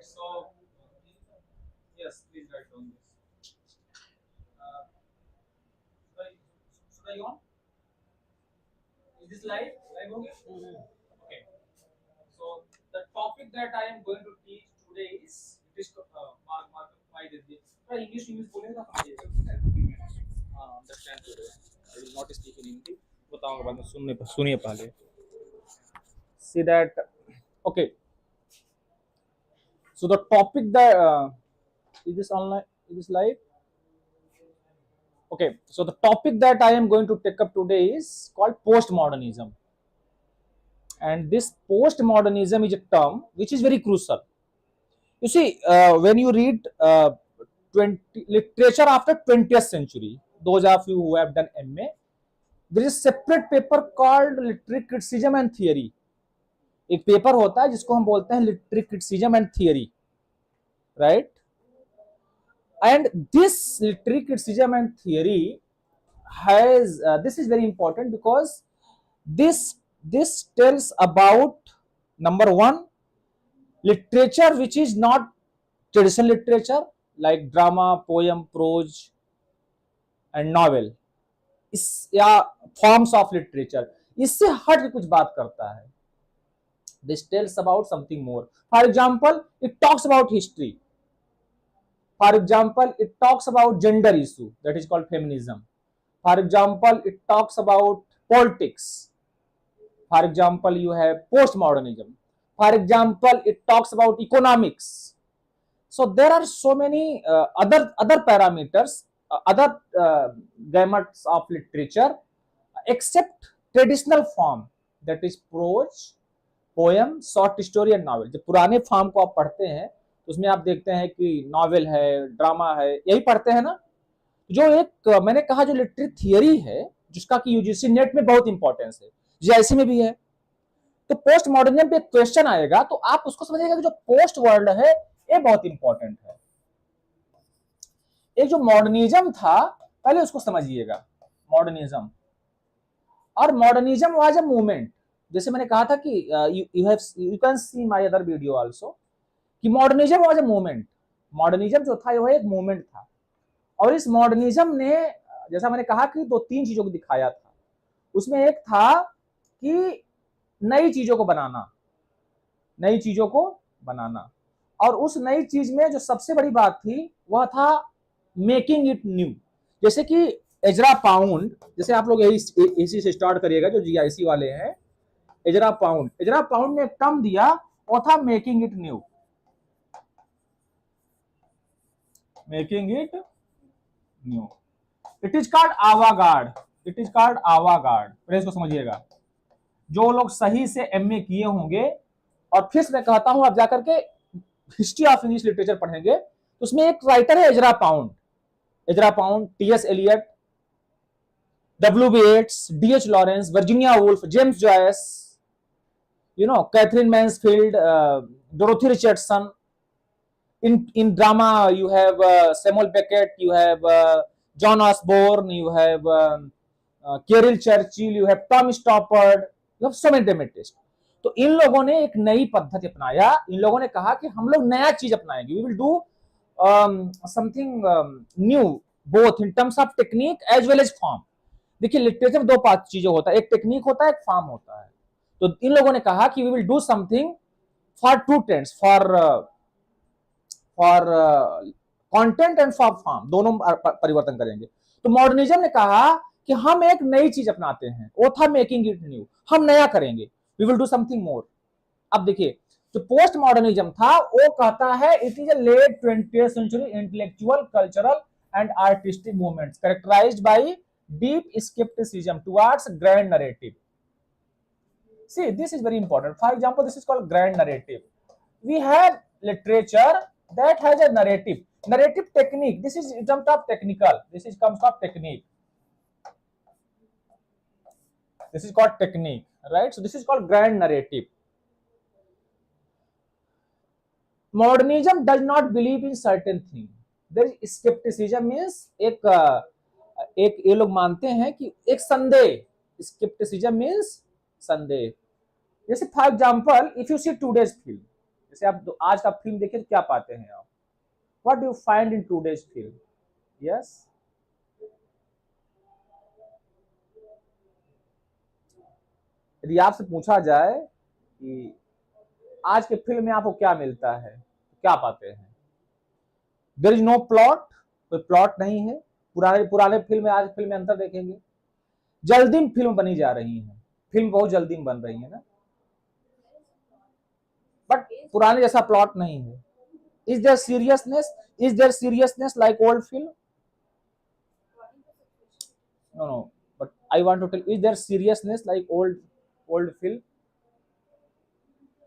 So yes, please write down this. Should I on? Is this live? Live okay? Okay. So the topic that I am going to teach today is it is mark why this. थोड़ा English बोलेगा तो समझिएगा. Understand today. I will not speak in Hindi. बताऊंगा बाद में सुनिए पहले. See that. Okay. So the topic that is this online? Is this live? Okay. So the topic that I am going to take up today is called postmodernism. And this postmodernism is a term which is very crucial. You see, when you read 20 literature after 20th century, those of you who have done MA, there is a separate paper called literary criticism and theory. एक paper होता है जिसको हम बोलते हैं literary criticism and theory, right? And this literary criticism and theory has this is very important because this tells about number one, literature which is not traditional literature like drama, poem, prose and novel, इस या forms of literature, इससे हट के कुछ बात करता है. This tells about something more. For example, it talks about history. For example, it talks about gender issue, that is called feminism. For example, it talks about politics. For example, you have postmodernism. For example, it talks about economics. So there are so many other parameters, other gamuts of literature, except traditional form, that is prose, poem, short story and novel. जब पुराने form को आप पढ़ते हैं तो उसमें आप देखते हैं कि नॉवेल है, ड्रामा है, यही पढ़ते हैं ना. जो एक मैंने कहा जो लिटरेरी थियरी है जिसका कि यूजीसी नेट में बहुत इंपॉर्टेंस है, जीआईसी में भी है. तो पोस्ट मॉडर्निज्म पे क्वेश्चन आएगा तो आप उसको समझिएगा कि जो पोस्ट वर्ड है ये बहुत इंपॉर्टेंट है. एक जो मॉडर्निज्म था पहले उसको समझिएगा. मॉडर्निज्म और मॉडर्निज्म वाज अ मूवमेंट. जैसे मैंने कहा था कि you can see my other video also कि modernism was a movement. Modernism जो था वो एक मूवमेंट था और इस मॉडर्निज्म ने जैसा मैंने कहा कि दो तीन चीजों को दिखाया था. उसमें एक था कि नई चीजों को बनाना, नई चीजों को बनाना, और उस नई चीज में जो सबसे बड़ी बात थी वह था मेकिंग इट न्यू. जैसे कि एजरा पाउंड, जैसे आप लोग इसी से स्टार्ट करिएगा जो जीआईसी वाले हैं. एजरा पाउंड ने एक टर्म दिया वो था making it new. Making it new. It is called avant-garde. It is called avant-garde. Press को समझिएगा. जो लोग सही से एमए किए होंगे, और फिर मैं कहता हूं आप जाकर के हिस्ट्री ऑफ इंग्लिश लिटरेचर पढ़ेंगे तो उसमें एक राइटर है Ezra Pound. Ezra Pound, TS Eliot, WB. Yeats, DH Lawrence, Virginia Woolf, James Joyce, Catherine Mansfield, Dorothy Richardson. In drama, you have Samuel Beckett, you have John Osborne, you have Carol Churchill, you have Tom Stoppard, you have so many dramatists. तो इन लोगों ने एक नई पद्धति अपनाया. इन लोगों ने कहा कि हम लोग नया चीज अपनाएंगे. We will do something new, both in terms of technique as well as form. देखिए लिटरेचर में दो चीजें होता है, एक टेक्निक होता है, एक फॉर्म होता है. तो इन लोगों ने कहा कि we will do something for two trends, for content and for form, दोनों परिवर्तन करेंगे. तो मॉडर्निज्म ने कहा कि हम एक नई चीज अपनाते हैं, वो था मेकिंग इट न्यू. हम नया करेंगे, we will do something more. अब देखिए जो पोस्ट मॉडर्निज्म था वो कहता है it is a late 20th century intellectual, cultural and artistic movements characterised by deep scepticism towards grand narrative. See, this is very important. For example, this is called grand narrative. We have literature that has a narrative. Narrative technique. This is in terms of technical. This is comes of technique. This is called technique, right? So this is called grand narrative. Modernism does not believe in certain thing. There is skepticism means एक ये लोग मानते हैं कि एक संदेह. Skepticism means संदेह. जैसे for example if you see today's film, जैसे आप आज का फिल्म देखिए तो क्या पाते हैं आप, what do you find in today's film? Yes, यदि आपसे पूछा जाए कि आज के फिल्म में आपको क्या मिलता है, तो क्या पाते हैं? देयर इज नो प्लॉट, कोई प्लॉट नहीं है। पुराने पुराने फिल्म में आज फिल्म में अंतर देखेंगे, जल्दी में फिल्म बनी जा रही है, फिल्म बहुत जल्दी में बन रही है ना, बट पुराने जैसा प्लॉट नहीं है। Is there seriousness, is there seriousness like old film? No no, but I want to tell, is there seriousness like old old film?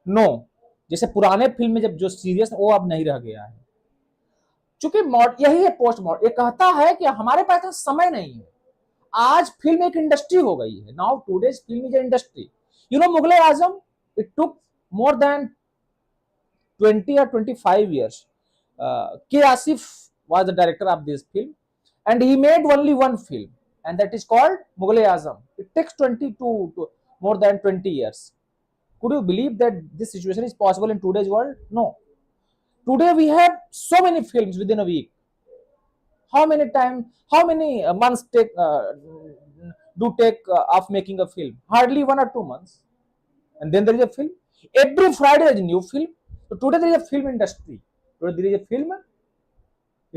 No, जैसे पुराने फिल्म में जब जो सीरियस वो अब नहीं रह गया है, चूंकि यही है पोस्ट मॉडर्न, ये कहता है कि हमारे पास तो समय नहीं है। आज फिल्म एक इंडस्ट्री हो गई है, now today's film is industry. You know Mughal-e Azam, it took more than 20 or 25 years. K. Asif was the director of this film, and he made only one film, and that is called Mughal Azam. It takes 22 to more than 20 years. Could you believe that this situation is possible in today's world? No. Today we have so many films within a week. How many time? How many months take of making a film? Hardly 1 or 2 months, and then there is a film. Every Friday there is a new film. So today there is a film industry. Today there is a film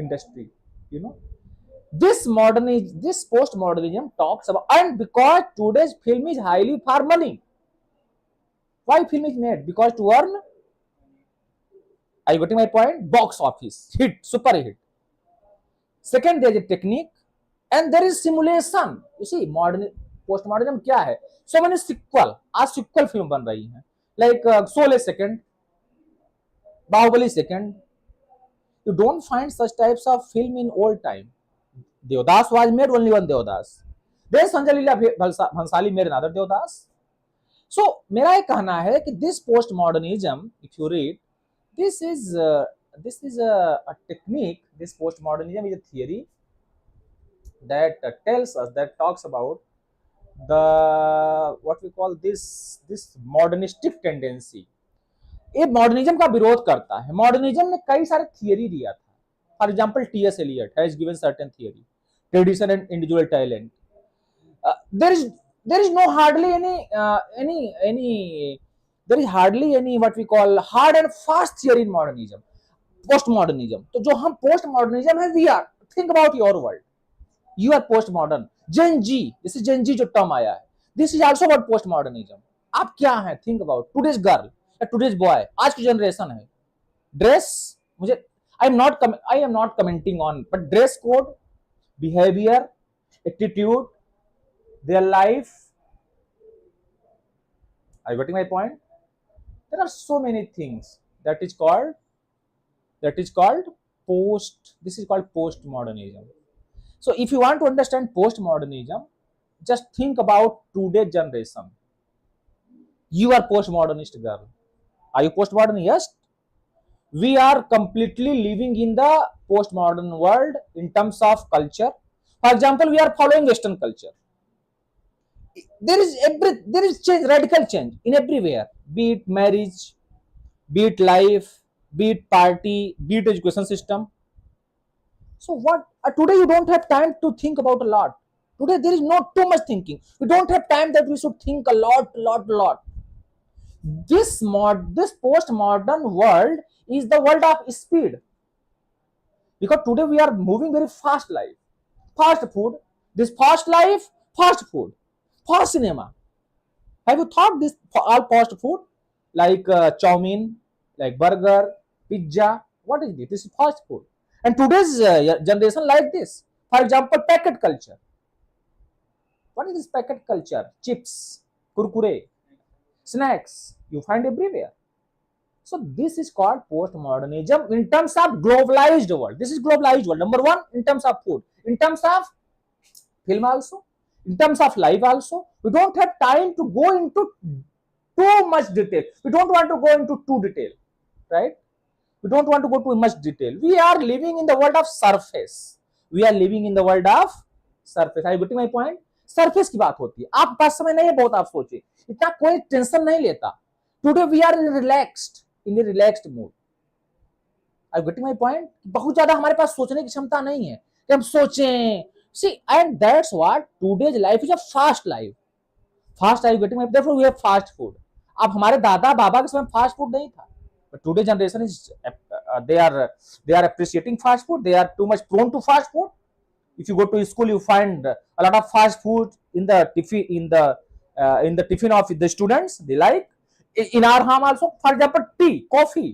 industry. You know, this postmodernism talks about, and because today's film is highly for money. Why film is made? Because to earn. Are you getting my point? Box office hit, super hit. Second, there is a technique, and there is simulation. You see, postmodernism क्या है? So many sequel. आज sequel film बन रही है, like Sole second, Bahubali second. You don't find such types of film in old time. Devadas was made only one Devadas. Then Sanjay Leela Bhansali made another Devadas. So मेरा ये कहना है कि this postmodernism, if you read, this is a technique. This postmodernism is a theory that tells us, that talks about the what we call this modernistic tendency. ये modernism का विरोध करता है। मॉडर्निज्म ने कई सारे थियरी दिया था। For example TS Eliot has given certain theory, tradition and individual talent. There is no hardly any there is hardly any what we call hard and fast theory in modernism, postmodernism. तो जो हम post modernism है, we are, think about your world, you are post modern. Gen Z, this is Gen Z जो term आया है, this is also about post modernism. आप क्या हैं? थिंक अबाउट टुडेज गर्ल या टुडेज बॉय, आज की जनरेशन है. ड्रेस, मुझे I am not commenting on, but dress code, behaviour, attitude, their life. Are you getting my point? There are so many things that is called post. This is called postmodernism. So if you want to understand postmodernism, just think about today's generation. You are postmodernist girl. Are you postmodern? Yes. We are completely living in the postmodern world in terms of culture. For example, we are following Western culture. There is change, radical change in everywhere, be it marriage, be it life, be it party, be it education system. So what today you don't have time to think about a lot. Today there is not too much thinking. We don't have time that we should think a lot. This postmodern world is the world of speed, because today we are moving very fast life, fast food, this fast life, fast food, fast cinema. Have you thought this all fast food, like chowmein, like burger, pizza? What is this? This is fast food. And today's generation like this. For example, packet culture. What is this packet culture? Chips, kurkure, snacks, you find everywhere. So this is called postmodernism in terms of globalized world. This is globalized world. Number one, in terms of food, in terms of film also, in terms of life also. We don't have time to go into too much detail. We don't want to go into too detail, right? We don't want to go too much detail. We are living in the world of surface. We are living in the world of surface. Are you getting my point? Surface की बात होती है. आप पास समय नहीं है बहुत, आप सोचिए, इतना कोई टेंशन नहीं लेता. Today we are relaxed. In a relaxed mood. I getting my point? बहुत ज्यादा हमारे पास सोचने की क्षमता नहीं है कि हम सोचें। See and that's what today's life is a fast life. Fast, I getting my, therefore we have fast food. अब हमारे दादा बाबा के समय फास्ट फूड नहीं था, but today generation is they are appreciating fast food. They are too much prone to fast food. If you go to school, you find a lot of fast food in the tiffin, in the tiffin of the students. They like in our home also, for example, tea, coffee,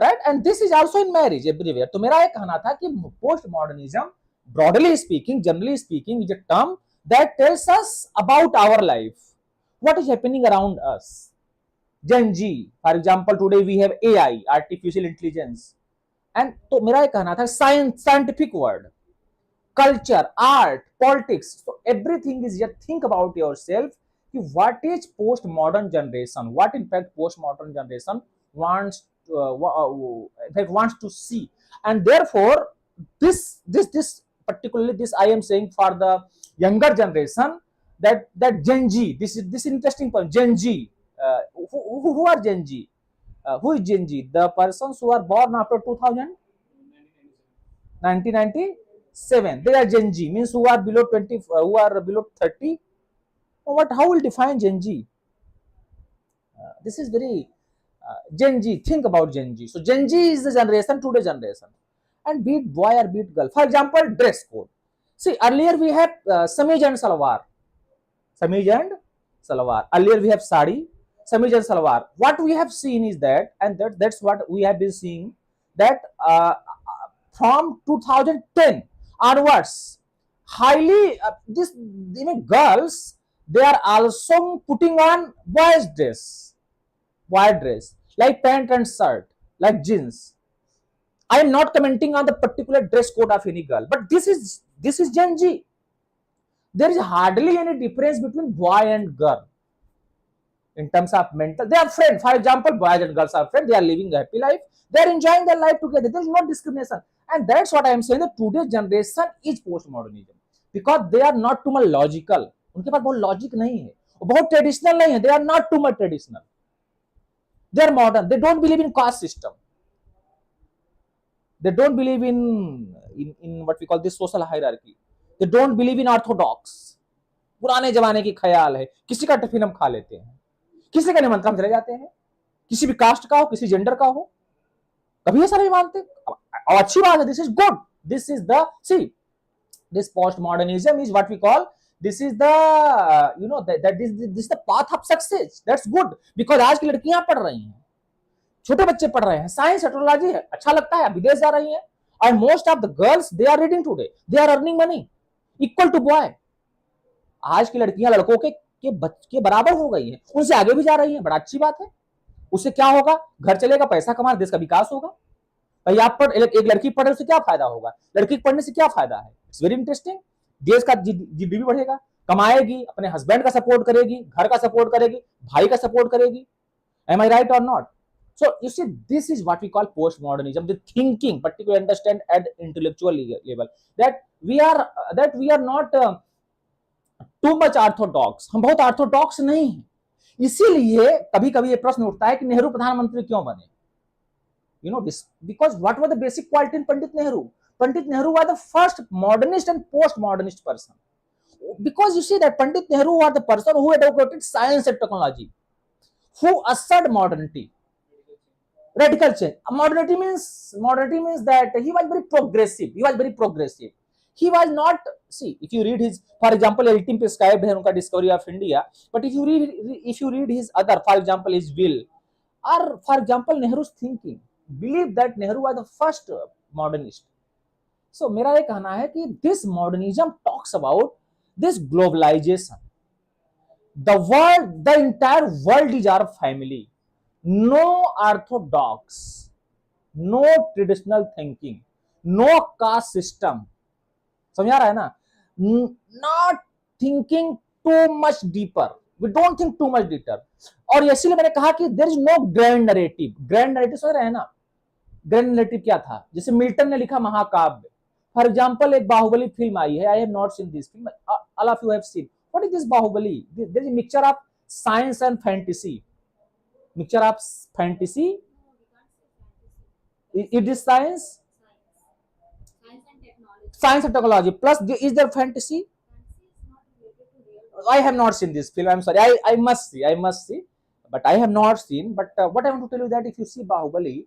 right? And this is also in marriage everywhere. तो मेरा ये कहना था कि post modernism, broadly speaking, generally speaking, is a term that tells us about our life, what is happening around us. Gen Z, for example, today we have AI, artificial intelligence, and तो मेरा ये कहना था science, scientific word, culture, art, politics, so everything is just think about yourself. What is post-modern generation? What in fact post-modern generation wants in fact wants to see, and therefore this particularly this I am saying for the younger generation, that Gen Z. This interesting point. Gen Z. Who are Gen Z? Who is Gen Z? The persons who are born after 2000, 1997. They are Gen Z. Means who are below 20, who are below 30. What? How will define Gen Z? This is very Gen Z. Think about Gen Z. So Gen Z is the generation, today generation, and be it boy or be it girl. For example, dress code. See, earlier we have samij and salwar. Samij and salwar. Earlier we have sari, samij and salwar. What we have seen is that, and that's what we have been seeing, that from 2010 onwards, highly this even girls, they are also putting on boys dress, like pant and shirt, like jeans. I am not commenting on the particular dress code of any girl, but this is Gen Z. There is hardly any difference between boy and girl in terms of mental. They are friends. For example, boys and girls are friends. They are living a happy life. They are enjoying their life together. There is no discrimination, and that's what I am saying. That today's generation is postmodernism because they are not too much logical. उनके पास बहुत logic नहीं है, बहुत traditional नहीं है. They are not too much traditional. They are modern. They don't believe in caste system. They don't believe in what we call this social hierarchy. They don't believe in orthodox. पुराने जमाने की ख्याल है, किसी का tiffin हम खा लेते हैं, किसी का निमंत्रण चले जाते हैं, किसी भी कास्ट का हो, किसी जेंडर का हो, कभी ऐसा नहीं मानते. और अच्छी बात है. This is good. This is the see this post modernism is what we call, this is the that this is the path of success. That's good because आज की लड़कियां पढ़ रही हैं, छोटे बच्चे पढ़ रहे हैं, साइंस एस्ट्रोलॉजी है, अच्छा लगता है, विदेश जा रही हैं, और most of the girls they are reading today, they are earning money equal to boy. आज की लड़कियां लड़कों के बराबर हो गई हैं, उनसे आगे भी जा रही हैं. बड़ा अच्छी बात है. उससे क्या होगा? घर चलेगा, पैसा कमा, देश का विकास होगा. भाई आप पढ़, एक लड़की पढ़े, उससे क्या फायदा होगा? लड़की पढ़ने से क्या फायदा है? It's very interesting. देश का जीडीपी बढ़ेगा, कमाएगी, अपने हस्बैंड का सपोर्ट करेगी, घर का सपोर्ट करेगी, भाई का सपोर्ट करेगी. एम आई राइट और not? So you see, this is what we call postmodernism, the thinking, particularly understand at the intellectual level, that we are not too much orthodox. हम बहुत ऑर्थोडॉक्स नहीं हैं. इसीलिए कभी कभी ये प्रश्न उठता है कि नेहरू प्रधानमंत्री क्यों बने? You know this because what was the basic quality in Pandit Nehru? Pandit Nehru was the first modernist and post-modernist person. Because you see that Pandit Nehru was the person who advocated science and technology, who asserted modernity, radical change. Modernity means that he was very progressive. He was not, see, if you read his, for example, Elton prescribed है उनका Discovery of India, but if you read his other, for example, his will, or for example Nehru's thinking, believe that Nehru was the first modernist. So मेरा ये कहना है कि this modernism talks about this globalization. The entire world is our family. No orthodox, no traditional thinking, no caste system. समझ आ रहा है ना? Not thinking too much deeper. We don't think too much deeper. और इसीलिए मैंने कहा कि there is no grand narrative. Grand narrative समझ रहे हैं ना? Grand narrative क्या था? जैसे मिल्टन ने लिखा महाकाव्य. For example, एक बाहुबली फिल्म आई है. I have not seen this film. All of you have seen. What is this Bahubali? There is a mixture of science and fantasy. Mixture of fantasy. It is science, science and technology. Plus, is there fantasy? I have not seen this film. I'm sorry. I must see. I must see. But I have not seen. But what I want to tell you that if you see Bahubali,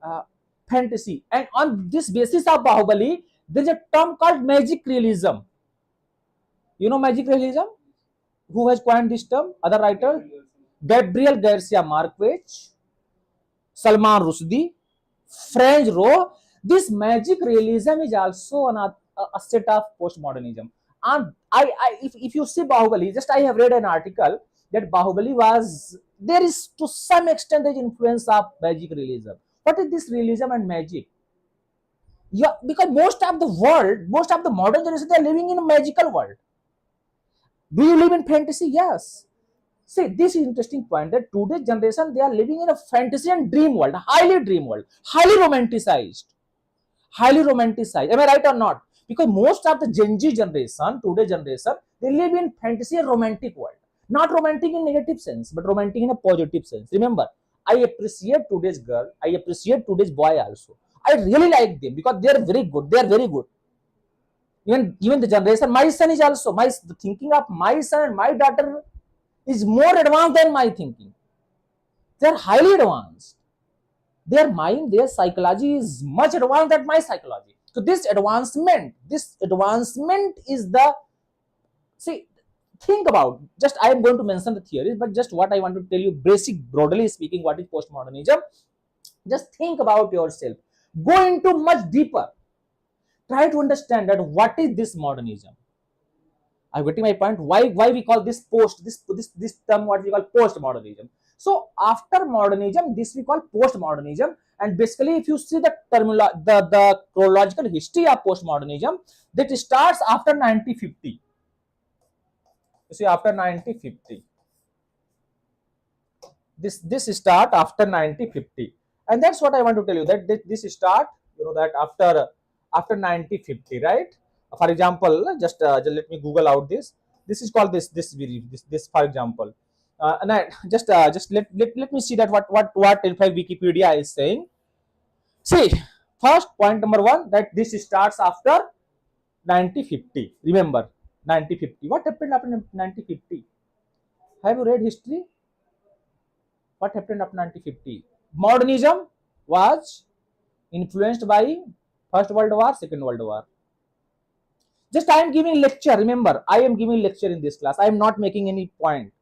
uh, fantasy, and on this basis of Bahubali, there is a term called magic realism. You know magic realism? Who has coined this term? Other writer? Gabriel Garcia Marquez, Salman Rushdie, French Rowe. This magic realism is also a set of postmodernism. And if you see Bahubali, just I have read an article that Bahubali was, there is to some extent the influence of magic realism. What is this realism and magic? Yeah, because most of the world, most of the modern generation, they are living in a magical world. Do you live in fantasy? Yes. See, this is interesting point that today's generation they are living in a fantasy and dream world, highly romanticized, highly romanticized. Am I right or not? Because most of the Gen Z generation, today's generation, they live in fantasy and romantic world. Not romantic in negative sense, but romantic in a positive sense. Remember, I appreciate today's girl. I appreciate today's boy also. I really like them because they are very good. They are very good. Even the generation, my son is also my the thinking of my son and my daughter is more advanced than my thinking. They are highly advanced. Their mind, their psychology is much advanced than my psychology. So this advancement is the, see, think about, just I am going to mention the theories, but just what I want to tell you basic, broadly speaking, what is postmodernism. Just think about yourself. Go into much deeper. Try to understand that what is this modernism. I'm getting my point. Why we call this this term what we call postmodernism. So after modernism, this we call postmodernism. And basically, if you see the the chronological history of postmodernism, that starts after 1950. You see, after 1950, this start after 1950, and that's what I want to tell you that this start. You know that after 1950, right? For example, just let me Google out this. This is called this for example, and I just let me see that what in fact Wikipedia is saying. See, first point number one that this starts after 1950. Remember 1950. What happened after 1950? Have you read history? What happened after 1950? Modernism was influenced by First World War, Second World War. Just I am giving lecture. Remember, I am giving lecture in this class. I am not making any point.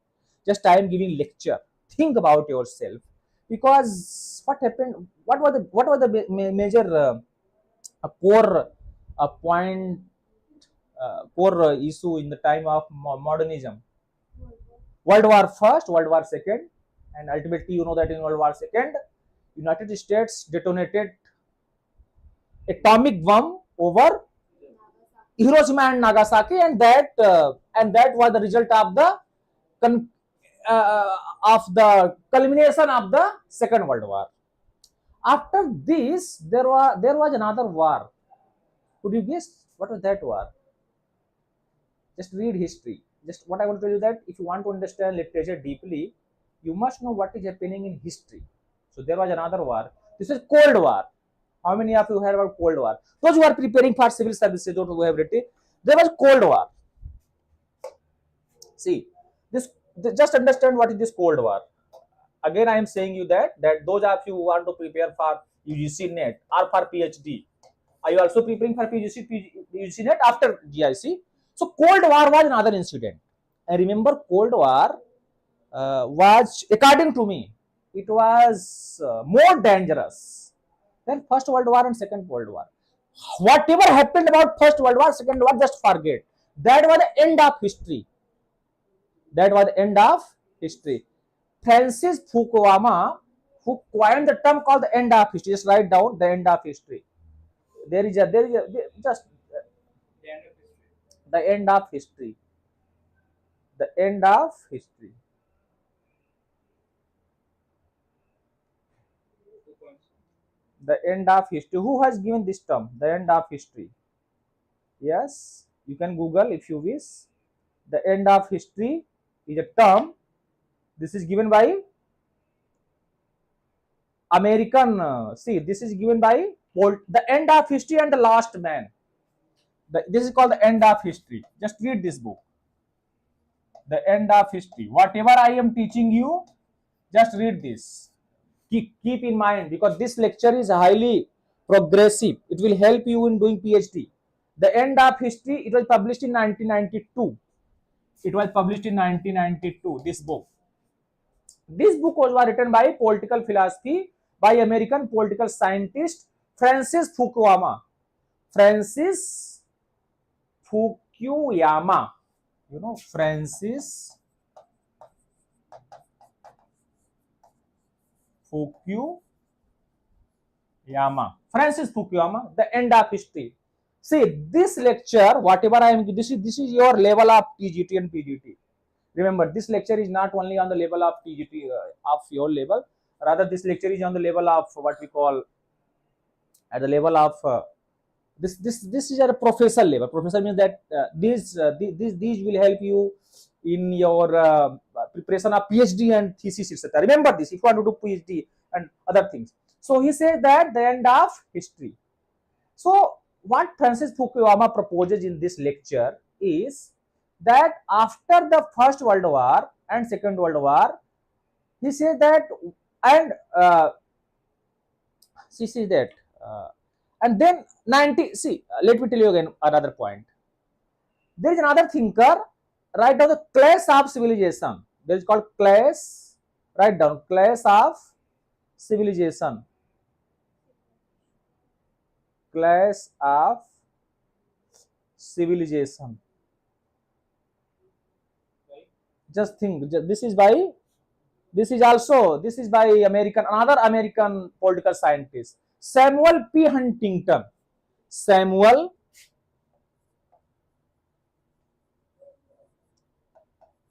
Just I am giving lecture. Think about yourself, because what happened? What was the major core point, core issue in the time of modernism? World War First, World War Second, and ultimately you know that in World War Second, United States detonated atomic bomb over Hiroshima and Nagasaki, and that was the result of the culmination of the Second World War. After this, there was another war. Could you guess what was that war? Just read history. Just what I want to tell you that if you want to understand literature deeply, you must know what is happening in history. So there was another war. This is Cold War. How many of you heard about Cold War? Those who are preparing for civil services, those who have written, there was Cold War. See, this just understand what is this Cold War. Again, I am saying you that those of you who want to prepare for UGC NET or for PhD, are you also preparing for UGC NET after GIC? So Cold War was another incident. I remember Cold War was, according to me, it was more dangerous than First World War and Second World War. Whatever happened about First World War, Second World War, just forget. That was the end of history. That was the end of history. Francis Fukuyama, who coined the term called the end of history. Just write down the end of history. Just the end of history. The end of history. The end of history. Who has given this term? The end of history. Yes, you can Google if you wish. The end of history is a term. This is given by American, see, this is given by the end of history and the last man. This is called the end of history. Just read this book, the end of history. Whatever I am teaching you, just read this. Keep in mind, because this lecture is highly progressive. It will help you in doing PhD. The end of history, it was published in 1992. It was published in 1992, this book. This book was written by political philosophy by American political scientist Francis Fukuyama. Francis Fukuyama. You know, Francis Fukuyama. Francis Fukuyama, the end of history. See, this lecture, whatever I am, this is your level of TGT and PGT. Remember, this lecture is not only on the level of TGT of your level, rather this lecture is on the level of what we call at the level of this is at a professor level. Professor means that these will help you in your preparation of PhD and thesis, etc. Remember this if you want to do PhD and other things. So he says that the end of history. So what Francis Fukuyama proposes in this lecture is that after the First World War and Second World War, he says that, and she says that, and then 90. See, let me tell you again another point. There is another thinker. Write down the class of civilization. There is called class. Write down class of civilization. Class of civilization. Just think, this is by, this is by another American political scientist, Samuel P. Huntington. Samuel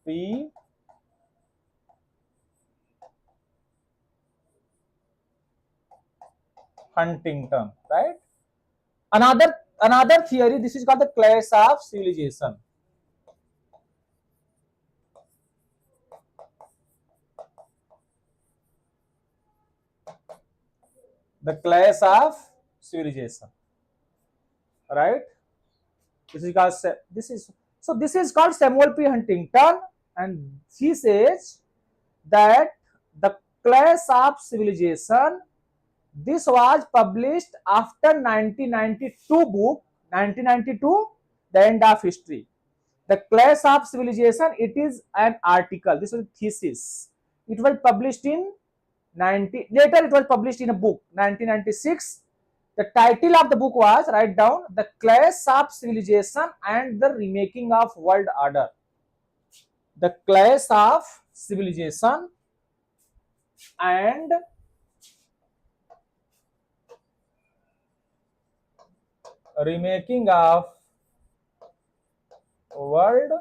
P. Huntington, right? Another theory, this is called the class of civilization. The class of civilization, right? This is called Samuel P. Huntington, and he says that the class of civilization, this was published after 1992 book, 1992, the end of history. The class of civilization, it is an article. This is a thesis. It was published in later it was published in a book, 1996. The title of the book was, write down, The Clash of Civilization and the Remaking of World Order. The Clash of Civilization and Remaking of World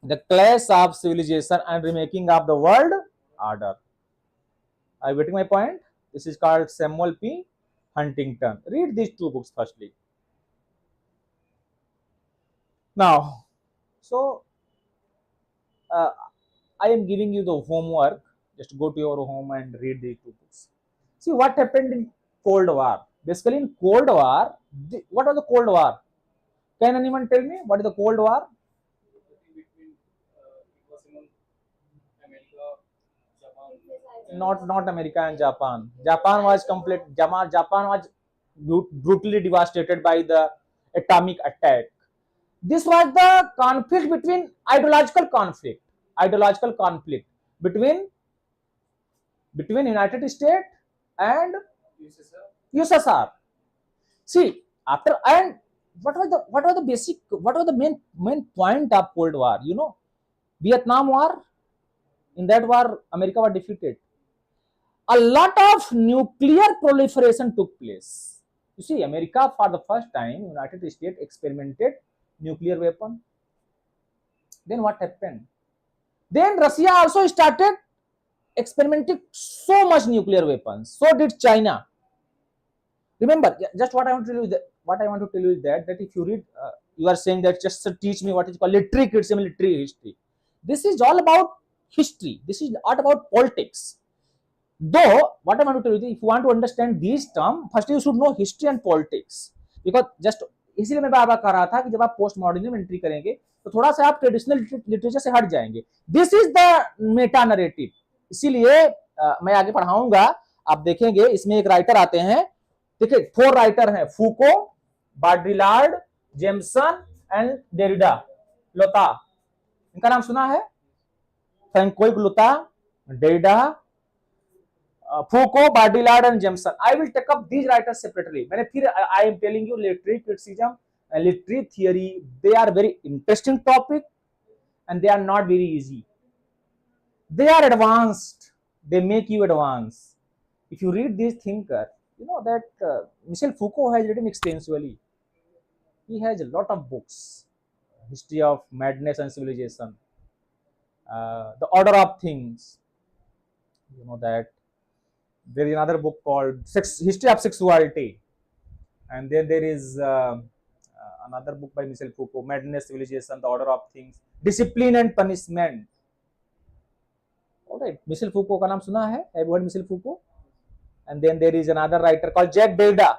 The Clash of Civilization and Remaking of the World Order. Are you getting my point? This is called Samuel P. Huntington. Read these two books firstly. Now, so I am giving you the homework. Just go to your home and read these two books. See what happened in Cold War. Basically, in Cold War, what was the Cold War? Can anyone tell me what is the Cold War? Not America and Japan. Japan was brutally devastated by the atomic attack. This was the conflict between ideological conflict between United States and USSR. See, after, and what was the main point of Cold War? You know, Vietnam War. In that war, America was defeated. A lot of nuclear proliferation took place. You see, America for the first time, United States experimented nuclear weapon. Then what happened? Then Russia also started experimenting so much nuclear weapons. So did China. Remember, just what I want to tell you is that if you read you are saying that just teach me what is called literary criticism, literary history. This is all about history. This is not about politics. Though, what I want to tell you, if you want to understand these terms, first you should know history and politics. Because just इसीलिए मैं बार बार कह रहा था कि जब आप post modernism entry करेंगे तो थोड़ा सा आप ट्रेडिशनल लिटरेचर से हट जाएंगे. This is the Meta narrative. इसीलिए मैं आगे पढ़ाऊंगा. आप देखेंगे इसमें एक राइटर आते हैं. देखिए 4 राइटर हैं, फूको, बाड्रिलार्ड, जेमसन एंड डेरिडा. लोता, इनका नाम सुना है? फ्रैंकोइक लोता, Derrida, Foucault, Baudrillard and Jameson. I will take up these writers separately. मैंने फिर I am telling you literary criticism and literary theory, they are very interesting topic and they are not very easy. They are advanced. They make you advance. If you read this thinker, you know that Michel Foucault has written extensively. He has a lot of books. History of Madness and Civilization. The Order of Things. You know that. There is another book called History of Sexuality, and then there is another book by Michel Foucault, Madness, Civilization, The Order of Things, Discipline and Punishment. All right, Michel Foucault का नाम सुना है? Have you heard Michel Foucault? And then there is another writer called Jacques Derrida,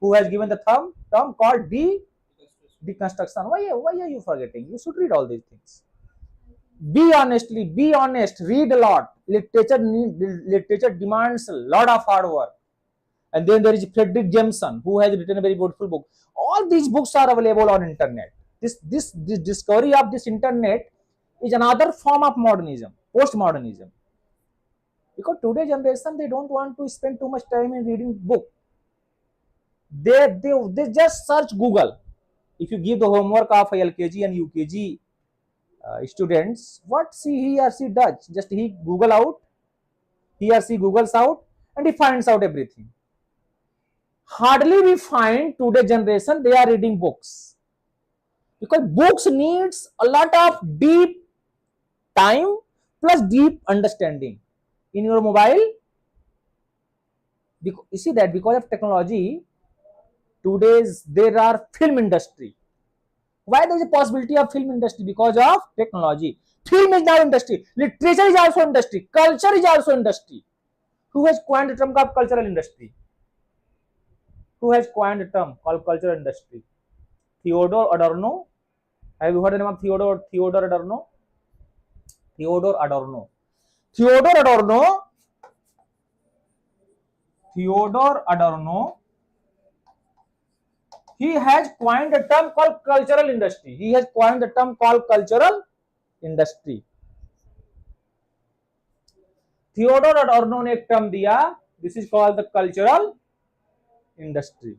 who has given the term called deconstruction. Why are you forgetting? You should read all these things. Be honest, read a lot. Literature demands a lot of hard work. And then there is Frederick Jameson, who has written a very beautiful book. All these books are available on internet. This discovery of this internet is another form of modernism, postmodernism. Because today's generation, they don't want to spend too much time in reading book. They just search Google. If you give the homework of LKG and UKG students, what he or she does, just he or she Googles out and he finds out everything. Hardly we find today generation they are reading books, because books needs a lot of deep time plus deep understanding. In your mobile, you see that because of technology, today's there are film industry. Why there is a possibility of film industry? Because of technology. Film is now industry. Literature is also industry. Culture is also industry. Who has coined the term called cultural industry? Who has coined the term called cultural industry? Theodore Adorno. Have you heard the name of Theodore Adorno? Theodore Adorno. He has coined a term called cultural industry. Theodore Adorno ने एक term दिया. This is called the cultural industry.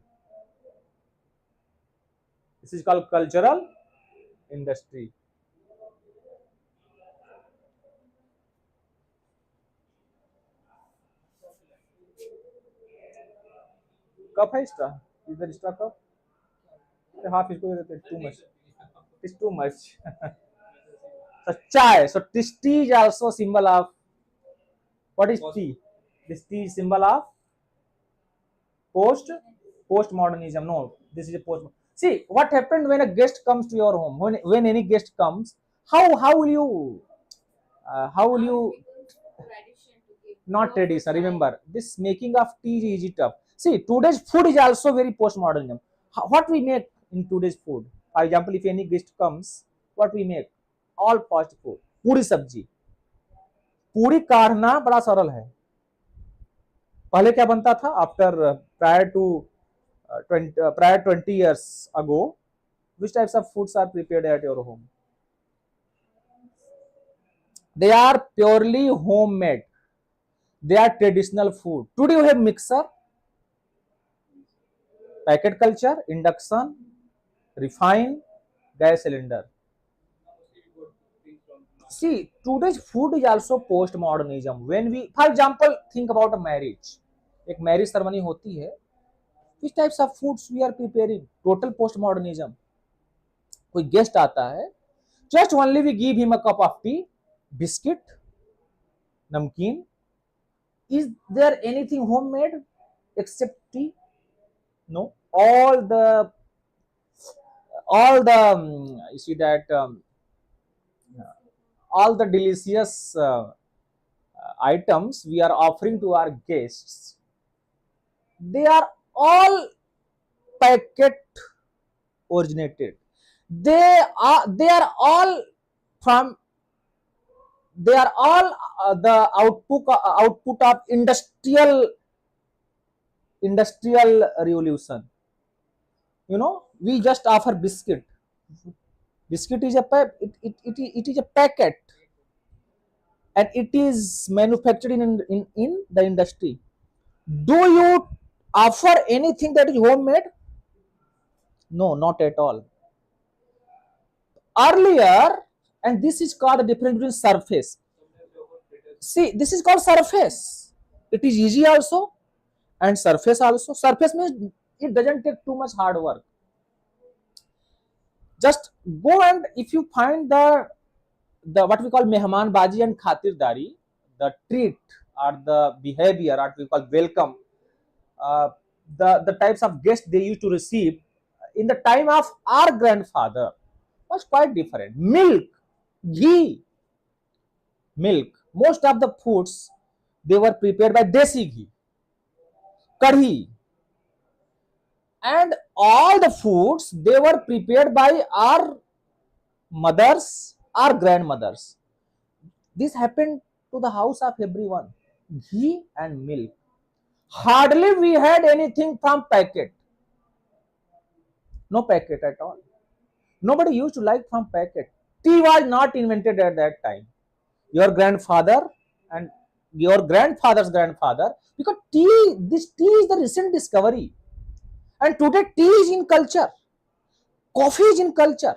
Cup है इसका? इधर इसका cup? Half इसको दे देते. Too much. So chai. So this tea is also symbol of, what is tea? This tea is symbol of postmodernism. No, this is a post. See what happened when a guest comes to your home. When any guest comes, how will you not tradition? Remember, this making of tea is easy tough. See, today's food is also very postmodernism. What we make in today's food? For example, if any guest comes, what we make? All fast food. पूरी सब्जी. पूरी काढ़ना बड़ा सरल है. पहले क्या बनता था? After prior 20 years ago, which types of foods are prepared at your home? They are purely homemade. They are traditional food. Today you have mixer, packet culture, induction, refine, gas cylinder. See, today's food is also postmodernism. When we, for example, think about a marriage. एक marriage ceremony होती है. Which types of foods we are preparing? Total postmodernism. कोई guest आता है, just only we give him a cup of tea, biscuit, namkeen. Is there anything homemade except tea? No. All all the you see that all the delicious items we are offering to our guests, they are all packet originated. They are all from, they are all the output of industrial revolution. We just offer biscuit. Biscuit is it is a packet, and it is manufactured in the industry. Do you offer anything that is homemade? No, not at all. Earlier, and this is called the difference between surface. See, this is called surface. It is easy also, and surface also. Surface means it doesn't take too much hard work. Just go, and if you find the what we call mehman baji and khatirdari, the treat or the behavior, what we call welcome, uh, the types of guests they used to receive in the time of our grandfather was quite different. Milk, ghee, milk. Most of the foods they were prepared by desi ghee, kadhi, and all the foods they were prepared by our mothers, our grandmothers. This happened to the house of everyone. Ghee and milk. Hardly we had anything from packet. No packet at all. Nobody used to like from packet. Tea was not invented at that time. Your grandfather and your grandfather's grandfather, because this tea is the recent discovery. And today tea is in culture. Coffee is in culture.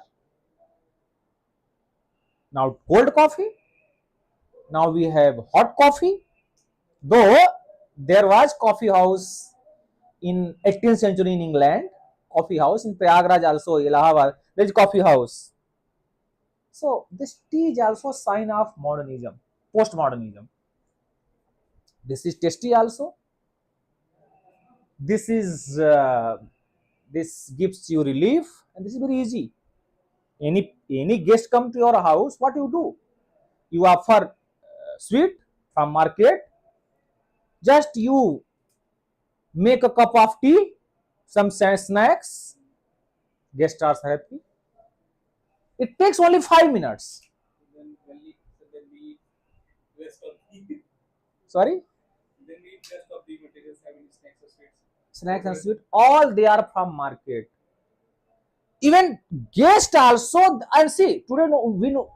Now cold coffee. Now we have hot coffee. Though there was coffee house in 18th century in England, coffee house in Prayagraj also, Allahabad, there is coffee house. So this tea is also a sign of modernism, postmodernism. This is tasty also. This is this gives you relief, and this is very easy. Any guest come to your house, what you do? You offer sweet from market. Just you make a cup of tea, some snacks. Guests are happy. It takes only 5 minutes. Then then we rest of the Sorry, then we rest of the materials having snacks or sweets. snacks and sweet. All they are from market. Even guest also, and see today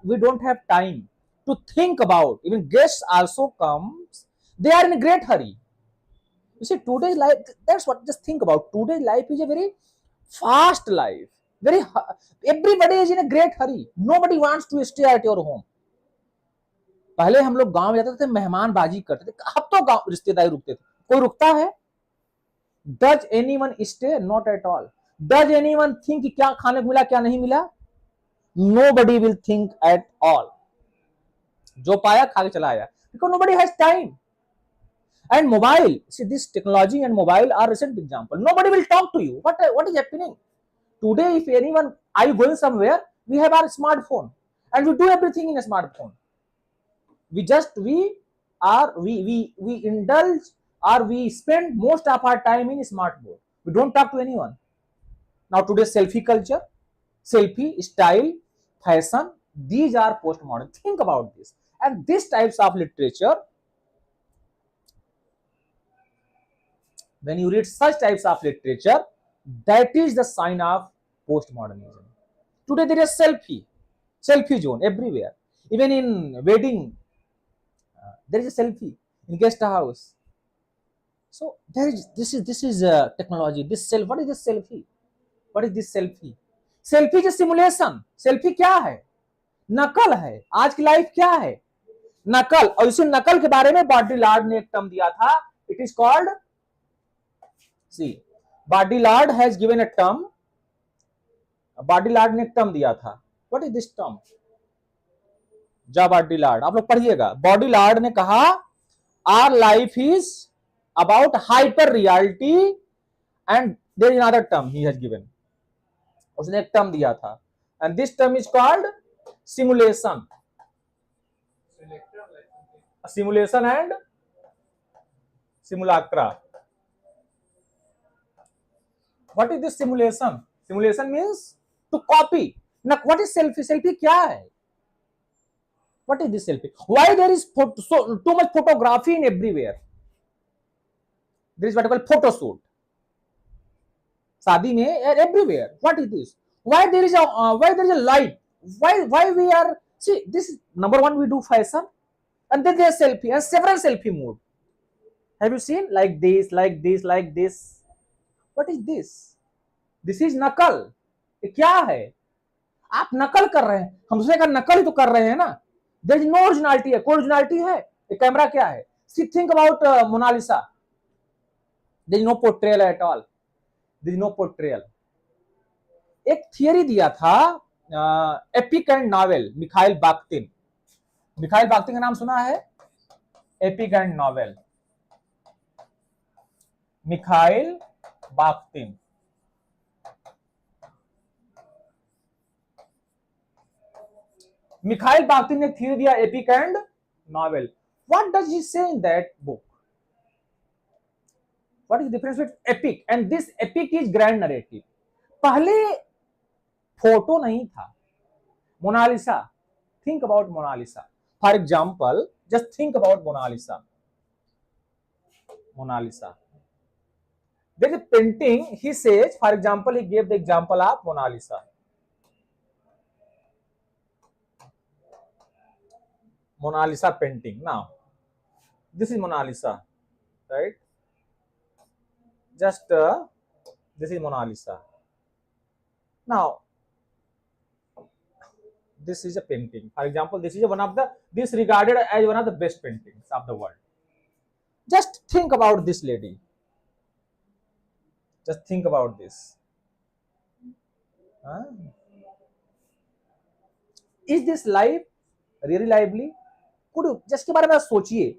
we don't have time to think about. Even guests also comes. They are in a great hurry. You see, today's life, that's what, just think about. Today's life is a very fast life. Everybody is in a great hurry. Nobody wants to stay at your home. पहले हम लोग गांव जाते थे, मेहमानबाजी करते थे. अब तो गांव रिश्तेदारी रुकते थे. कोई रुकता है? Does anyone stay? Not at all. Does anyone think कि क्या खाने को मिला, क्या नहीं मिला? Nobody will think at all. जो पाया खा के चला आया. Because nobody has time. And mobile, see, this technology and mobile are recent example. Nobody will talk to you. What is happening today? If anyone, are you going somewhere, we have our smartphone, and we do everything in a smartphone. We indulge, or we spend most of our time in smartphone. We don't talk to anyone. Now today's selfie culture, selfie style, fashion, these are postmodern. Think about this. And these types of literature, when you read such types of literature, that is the sign of postmodernism. Today there is selfie zone everywhere. Even in wedding, there is a selfie in guest house. So there is this is technology. What is this selfie? What is this selfie? Selfie is a simulation. Selfie क्या है? नकल है. आज की life क्या है? नकल. और इसी नकल के बारे में बॉडीलार्ड ने एक टर्म दिया था. It is called, see, Baudrillard has given a term. Baudrillard ने एक टर्म दिया था. What is this term? जा Baudrillard, आप लोग पढ़िएगा. Baudrillard ने कहा, our life is about hyper reality, and there is another term he has given. उसने एक टर्म दिया था, and this term is called simulation. Selector like something. Simulation and simulacra. What is this simulation? Simulation means to copy. Now, what is selfie? Selfie क्या है? What is this selfie? Why there is so too much photography in everywhere? There is what I call photo shoot. शादी में everywhere. What is this? Why there is a light? Why we are see this is number one, we do fashion, and then there is selfie and several selfie mode. Have you seen like this, like this, like this? What is this? This is नकल. ये क्या है? आप नकल कर रहे हैं, हम दूसरे का नकल ही तो कर रहे हैं ना. देयर इज नो ओरिजिनलिटी है. कोई ओरिजिनलिटी है? ये कैमरा क्या है? See think about Mona Lisa. There is no portrayal at all. There is no portrayal. एक थियरी दिया था epic and novel, Mikhail Bakhtin. Mikhail Bakhtin का नाम सुना है? Epic and novel, Mikhail Bakhtin. Mikhail Bakhtin ने थियरी दिया epic and novel. What does he say in that book? What is the difference between epic and this? Epic is grand narrative. पहले photo नहीं था. Mona Lisa, think about Mona Lisa. For example, just think about Mona Lisa. Mona Lisa, there is a painting, he says, for example, he gave the example of Monalisa. Monalisa painting. Now, this is Monalisa, right? Just this is Monalisa. Now, this is a painting. For example, this is this regarded as one of the best paintings of the world. Just think about this lady. Just think about this. Is this life really lively? जिसके बारे में सोचिए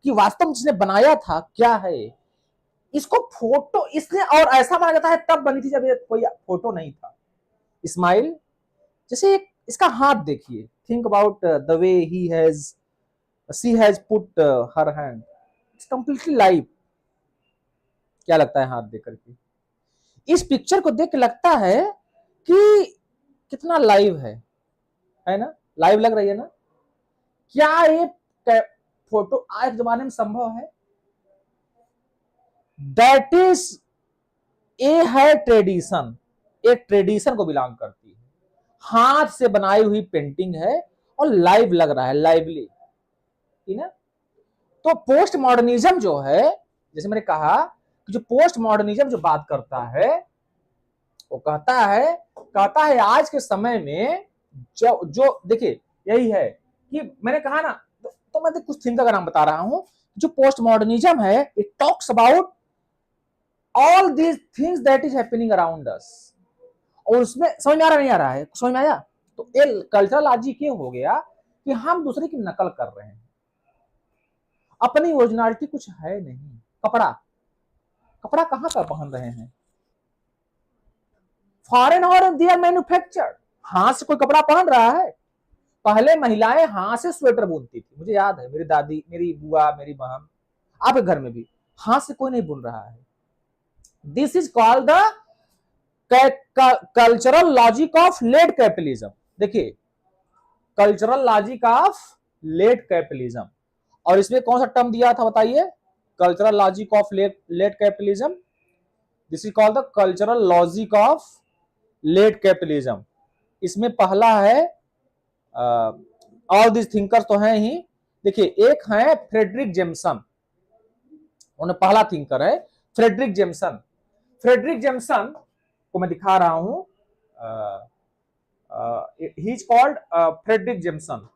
कि वास्तव में जिसने बनाया था क्या है. इसको फोटो इसलिए और ऐसा माना जाता है तब बनी थी जब ये कोई फोटो नहीं था. स्माइल, जैसे इसका हाथ देखिए. Think about the way she has put her hand. It's completely live. क्या लगता है हाथ देख करके? इस पिक्चर को देख के लगता है कि कितना लाइव है ना? लाइव लग रही है ना? क्या ये फोटो आज जमाने में संभव है? दैट इज ए है ट्रेडिशन. एक ट्रेडिशन को बिलोंग करती है. हाथ से बनाई हुई पेंटिंग है और लाइव लग रहा है, लाइवली. ठीक है. तो पोस्ट मॉडर्निज्म जो है, जैसे मैंने कहा, जो पोस्ट मॉडर्निज्म जो बात करता है, वो कहता है आज के समय में जो देखिए यही है कि मैंने कहा ना, तो मैं कुछ थिंकर का नाम बता रहा हूं. जो पोस्ट मॉडर्निज्म है, it talks about all these things that is happening around us. और उसमें समझ में आ रहा नहीं आ रहा है? समझ में आया? तो ये कल्चरल लॉजिक ये हो गया कि हम दूसरे की नकल कर रहे हैं, अपनी ओरिजिनलिटी कुछ है नहीं. कपड़ा कहां का पहन रहे हैं? फॉरेन और दे आर मैन्युफैक्चर्ड. हाथ से कोई कपड़ा पहन रहा है? पहले महिलाएं हाथ से स्वेटर बुनती थी. मुझे याद है, मेरी दादी, मेरी बुआ, मेरी बहन, आपके घर में भी हाथ से कोई नहीं बुन रहा है. This is called the cultural logic of late capitalism. देखिए, cultural logic of late capitalism. और इसमें कौन सा टर्म दिया था बताइए? Cultural logic of late capitalism. This is called the cultural logic of late capitalism. इसमें पहला है, ऑल दिस थिंकर्स तो हैं ही. देखिए, एक है फ्रेडरिक जेम्सन. उन्हें पहला थिंकर है फ्रेडरिक जेम्सन. फ्रेडरिक जेम्सन को मैं दिखा रहा हूं. He is called Fredric Jameson.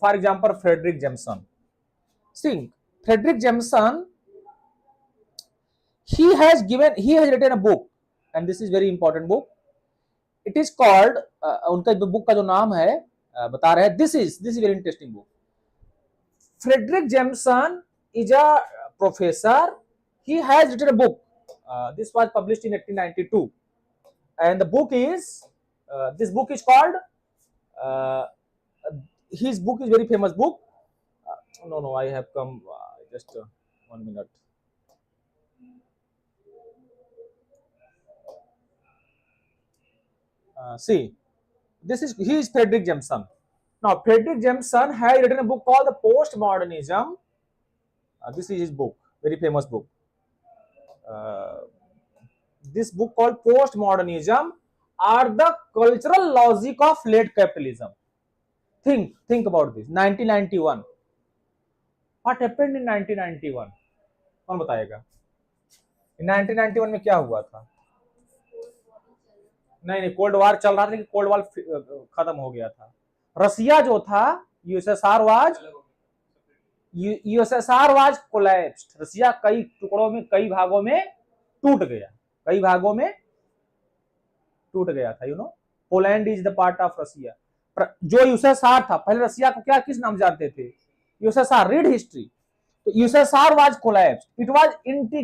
For example, Fredric Jameson. सिंह Fredric Jameson, he has written a book, and this is very important book. It is called उनका बुक का जो नाम है बता रहे हैं. this is very interesting book. Frederick Jameson is a professor he has written a book. This was published in 1892, and the book is this book is called. Uh, his book is very famous book. No, I have come just 1 minute. See, this is he is Frederick Jameson. Now, Frederick Jameson has written a book called the Postmodernism. This is his book, very famous book. Uh, this book called Postmodernism are the cultural logic of late capitalism. Think about this. 1991. What happened in 1991? कौन बताएगा? In 1991 में क्या हुआ था? नहीं, cold war चल रहा था, लेकिन कोल्ड वार खत्म हो गया था. रसिया जो था, यूएसएसआर वाज कोलैप्स्ड. रसिया कई टुकड़ों में, कई भागों में टूट गया. था. Poland is the part of Russia. जो यूएसएसआर था, पहले रसिया को क्या किस नाम जानते थे? यूएसएसआर. Read history. तो USSR was collapsed, it was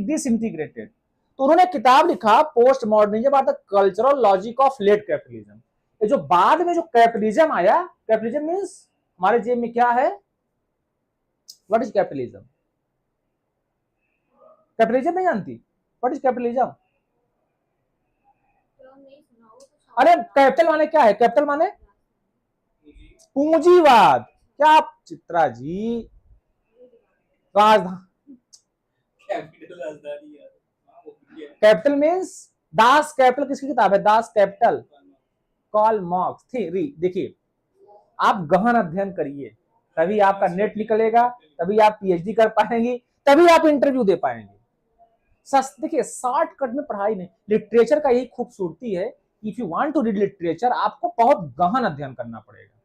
disintegrated. तो उन्होंने किताब लिखा post modernism are the cultural logic of late capitalism. ये जो बाद में जो कैपिटलिज्म आया, कैपिटलिज्म मींस हमारे जेब में क्या है? What is capitalism? कैपिटलिज्म नहीं जानती? What is capitalism? अरे कैपिटल माने क्या है? कैपिटल माने पूंजीवाद. क्या चित्रा जी? राजधानी. Capital means Das Kapital. किसकी किताब है? Das Kapital, call मॉक्स. देखिए, आप गहन अध्ययन करिए, तभी आपका नेट निकलेगा, तभी आप पीएचडी कर पाएंगे, तभी आप इंटरव्यू दे पाएंगे. देखिए, शॉर्टकट में पढ़ाई नहीं. लिटरेचर का यही खूबसूरती है. If you want to read literature, आपको बहुत गहन अध्ययन करना पड़ेगा.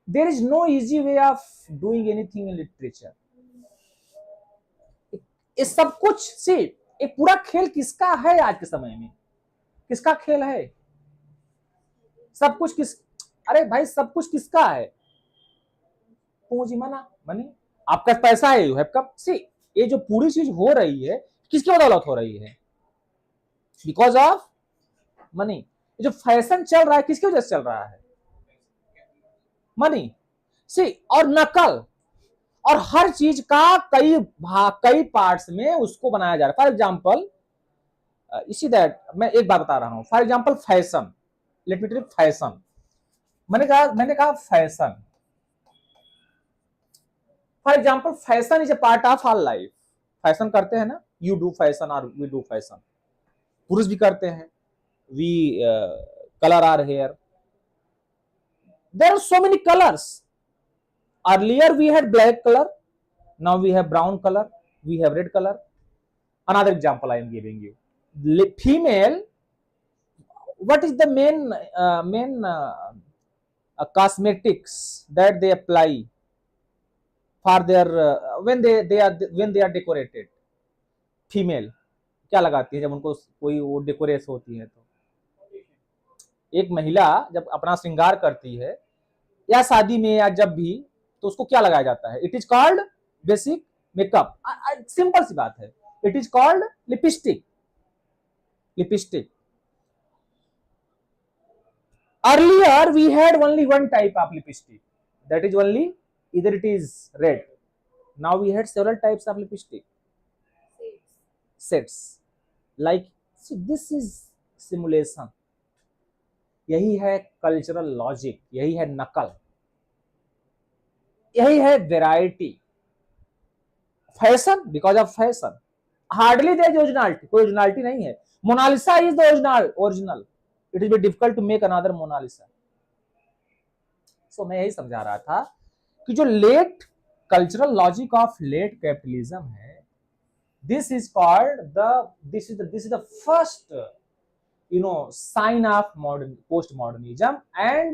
There is no easy way of doing anything in literature. ये सब कुछ से एक पूरा खेल किसका है आज के समय में? किसका खेल है? सब कुछ अरे भाई, सब कुछ किसका है? पूंजी मनी. आपका पैसा है, यू हैव कम. सी, ये जो पूरी चीज हो रही है, किसकी बदौलत हो रही है? Because of money. ये जो फैशन चल रहा है, किसकी वजह से चल रहा है? मनी. सी, और नकल, और हर चीज का कई पार्ट्स में उसको बनाया जा रहा है. फॉर एग्जाम्पल, इसी दैट मैं एक बात बता रहा हूं. For example, fashion. Let me tell fashion. मैंने कहा fashion. For example, fashion is a part of our life. Fashion करते हैं ना, यू डू फैशन और वी डू फैशन. पुरुष भी करते हैं. We colour our hair. There are so many colours. Earlier we had black color, now we have brown color, we have red color. Another example I am giving you. Female, what is the main cosmetics that they apply for their when they are decorated? Female क्या लगाती है जब उनको कोई वो decorate होती है? तो एक महिला जब अपना श्रृंगार करती है, या शादी में या जब भी, तो उसको क्या लगाया जाता है? It is called basic makeup. Simple सी बात है. It is called lipstick. Earlier we had only one type of lipstick, that is only either it is red. Now we had several types of lipstick. Sets. Like, see, this is simulation. यही है cultural logic, यही है नकल, यही है variety. Fashion, because of fashion. Hardly there is originality. कोई originality नहीं है. Mona Lisa is the original. It is very difficult to make another Mona Lisa. So मैं यही समझा रहा था कि जो late cultural logic of late capitalism है, this is the first sign of postmodernism, and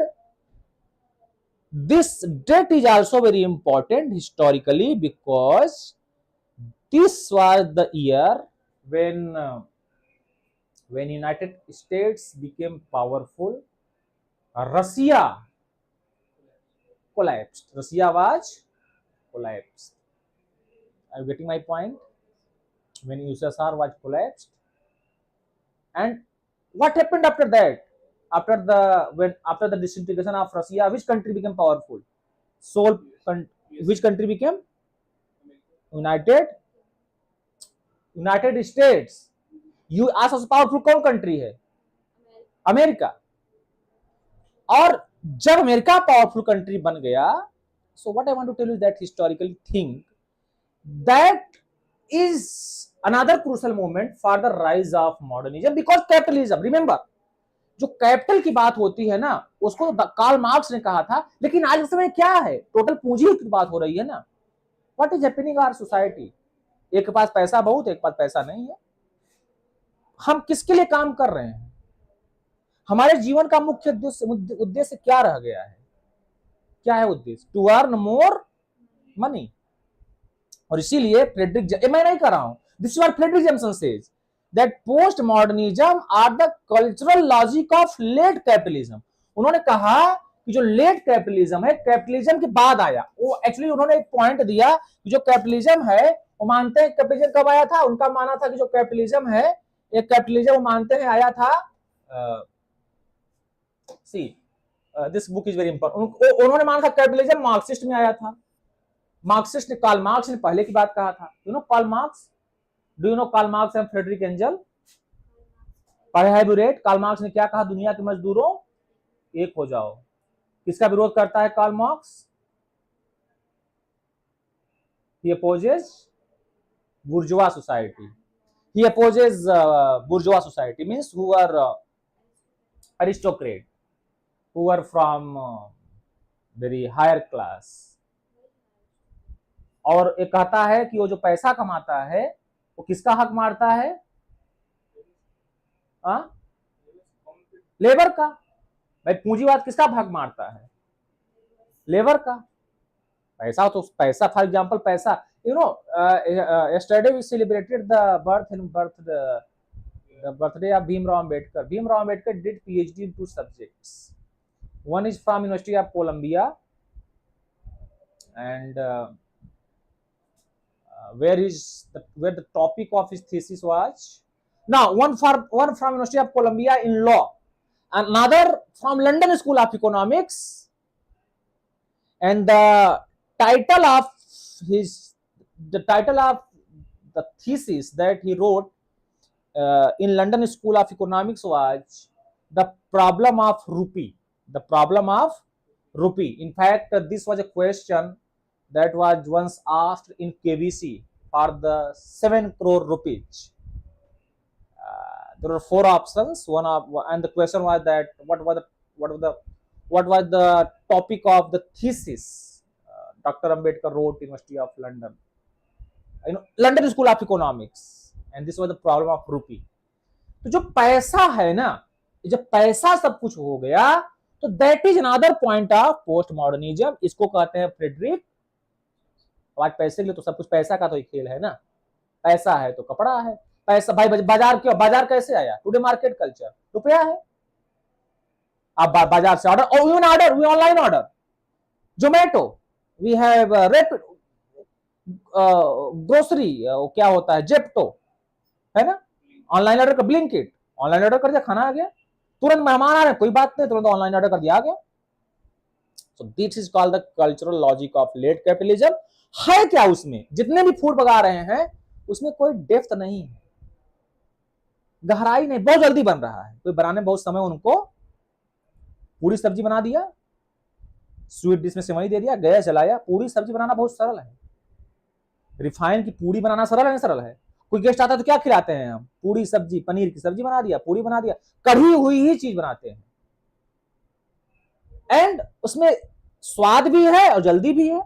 this date is also very important historically because this was the year when United States became powerful. Russia collapsed. Russia was collapsed. Are you getting my point? when USSR was collapsed. And what happened after that? After the disintegration of Russia, which country became powerful? Sole which country became United United States. US सबसे powerful कौन country है? America. और जब America powerful country बन गया, so what I want to tell you that historically think that is another crucial moment for the rise of modernism because capitalism, remember जो capital की बात होती है ना, उसको कार्ल मार्क्स ने कहा था, लेकिन आज के समय क्या है, टोटल पूंजी की बात हो रही है ना। What is happening our society? एक के पास पैसा बहुत, एक के पास पैसा नहीं है। हम किसके लिए काम कर रहे हैं? हमारे जीवन का मुख्य उद्देश्य क्या रह गया है? क्या है उद्देश्य? To earn more money. और इसीलिए फ्रेडरिक, मैं नहीं कर रहा हूं, this is what Fredric Jameson says that post modernism are the cultural logic of late capitalism. उन्होंने कहा कि जो लेट कैपिटलिज्म है, कैपिटलिज्म के बाद आया। वो एक्चुअली उन्होंने एक पॉइंट दिया कि जो कैपिटलिज्म है, वो मानते हैं कैपिटलिज्म कब आया था। उनका मानना था कि जो कैपिटलिज्म है, एक कैपिटलिज्म वो मानते हैं आया था, this book is very important. उन्होंने माना था कैपिटलिज्म मार्क्सिस्ट में आया था। मार्क्सिस्ट ने, कार्ल मार्क्स ने पहले की बात कहा था। You know Karl Marx, do you know Karl Marx and Friedrich Engels? पढ़े है बुरेट? कार्ल मार्क्स ने क्या कहा? दुनिया के मजदूरों एक हो जाओ। किसका विरोध करता है Karl Marx? He opposes bourgeois society. He opposes bourgeois society, means who are aristocrat, who are from very higher class. और एक कहता है कि वो जो पैसा कमाता है वो किसका हक मारता है? लेबर का। भाई पूंजीवाद किसका हक मारता है? लेबर का। पैसा तो पैसा, फॉर एग्जांपल पैसा, you know, yesterday we celebrated the birthday of Bhimrao Ambedkar. Bhimrao Ambedkar did PhD in 2 subjects. One is from University of Columbia, and where the topic of his thesis was, now one from University of Columbia in law, another from London School of Economics, and the title of the thesis that he wrote in London School of Economics was the problem of rupee. The problem of rupee. In fact, this was a question that was once asked in KBC for the 7 crore rupees. There were 4 options. And the question was that what was the topic of the thesis Dr. Ambedkar wrote University of London, London School of Economics, and this was the problem of rupee. तो जो पैसा है ना, जब पैसा सब कुछ हो गया, तो that is another point of post modernism. इसको कहते हैं फ्रेडरिक। आज पैसे के लिए तो सब कुछ, पैसा का तो एक खेल है ना। पैसा है तो कपड़ा है। पैसा भाई, बाजार क्यों? बाजार कैसे आया? टुडे मार्केट कल्चर, रुपया है। आप बाजार से order, order, we online order, Zomato, we have rapid grocery, क्या होता है, जेप्टो, है ना, ऑनलाइन ऑर्डर का, ब्लिंकिट, ऑनलाइन ऑर्डर कर दिया, खाना आ गया, तुरंत मेहमान आ रहे, कोई बात नहीं, तुरंत ऑनलाइन ऑर्डर कर दिया, आ गया। So this is called the cultural logic of late capitalism. है क्या उसमें? जितने भी फूड पका रहे हैं उसमें कोई डेप्थ नहीं है, गहराई नहीं, बहुत जल्दी बन रहा है। कोई बनाने बहुत समय, उनको पूरी सब्जी बना दिया, स्वीट डिश में सेवई दे दिया, गैस जलाया। पूरी सब्जी बनाना बहुत सरल है। रिफाइन की पूरी बनाना सरल है, नहीं सरल है? कोई गेस्ट आता है तो क्या खिलाते हैं हम? पूरी सब्जी, पनीर की सब्जी बना दिया, पूरी बना दिया, कढ़ी हुई ही चीज बनाते हैं। एंड उसमें स्वाद भी है और जल्दी भी है।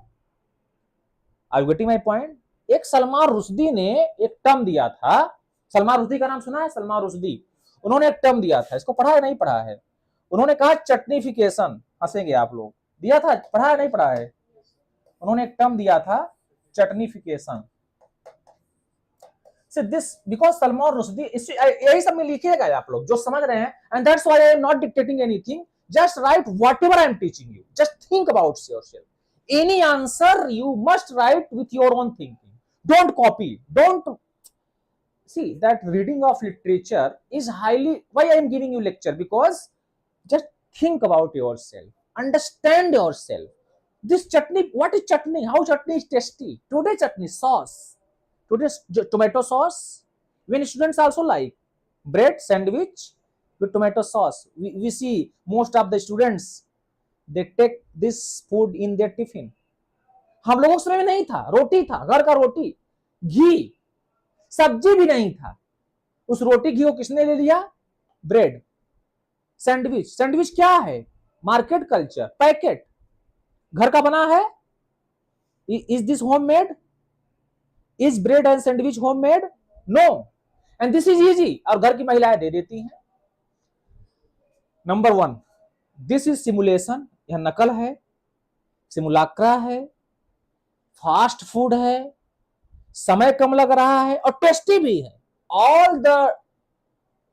Are you getting my point? एक सलमान रुश्दी ने एक टर्म दिया था। सलमान रुश्दी का नाम सुना है? सलमान रुश्दी, उन्होंने एक टर्म दिया था। इसको पढ़ा है, नहीं पढ़ा है? उन्होंने कहा चटनीफिकेशन। हंसेंगे आप लोग। दिया था, पढ़ा है, नहीं पढ़ा है? उन्होंने एक टर्म दिया था, चटनीफिकेशन। So this because Salman Rushdie, यही सब में लिखिएगा आप लोग जो समझ रहे हैं। And that's why I am not dictating anything. Just write whatever I am teaching you. Just think about yourself. Any answer you must write with your own thinking. Don't copy. Don't see that reading of literature is highly, why I am giving you lecture, because just think about yourself, understand yourself. This chutney, what is chutney, how chutney is tasty? Today chutney sauce, today's tomato sauce, when students also like bread sandwich with tomato sauce. We see most of the students, they take this food in their tiffin. हम लोगों के समय में नहीं था, रोटी था, घर का रोटी, घी, सब्जी भी नहीं था, उस रोटी घी को किसने ले लिया? Bread, sandwich. सैंडविच क्या है? मार्केट कल्चर, पैकेट, घर का बना है। Is this home made? Is bread and sandwich home made? No. And this is easy, और घर की महिलाएं दे देती हैं। Number one, this is simulation, यह नकल है, सिमुलाक्रा है, फास्ट फूड है, समय कम लग रहा है और टेस्टी भी है। All the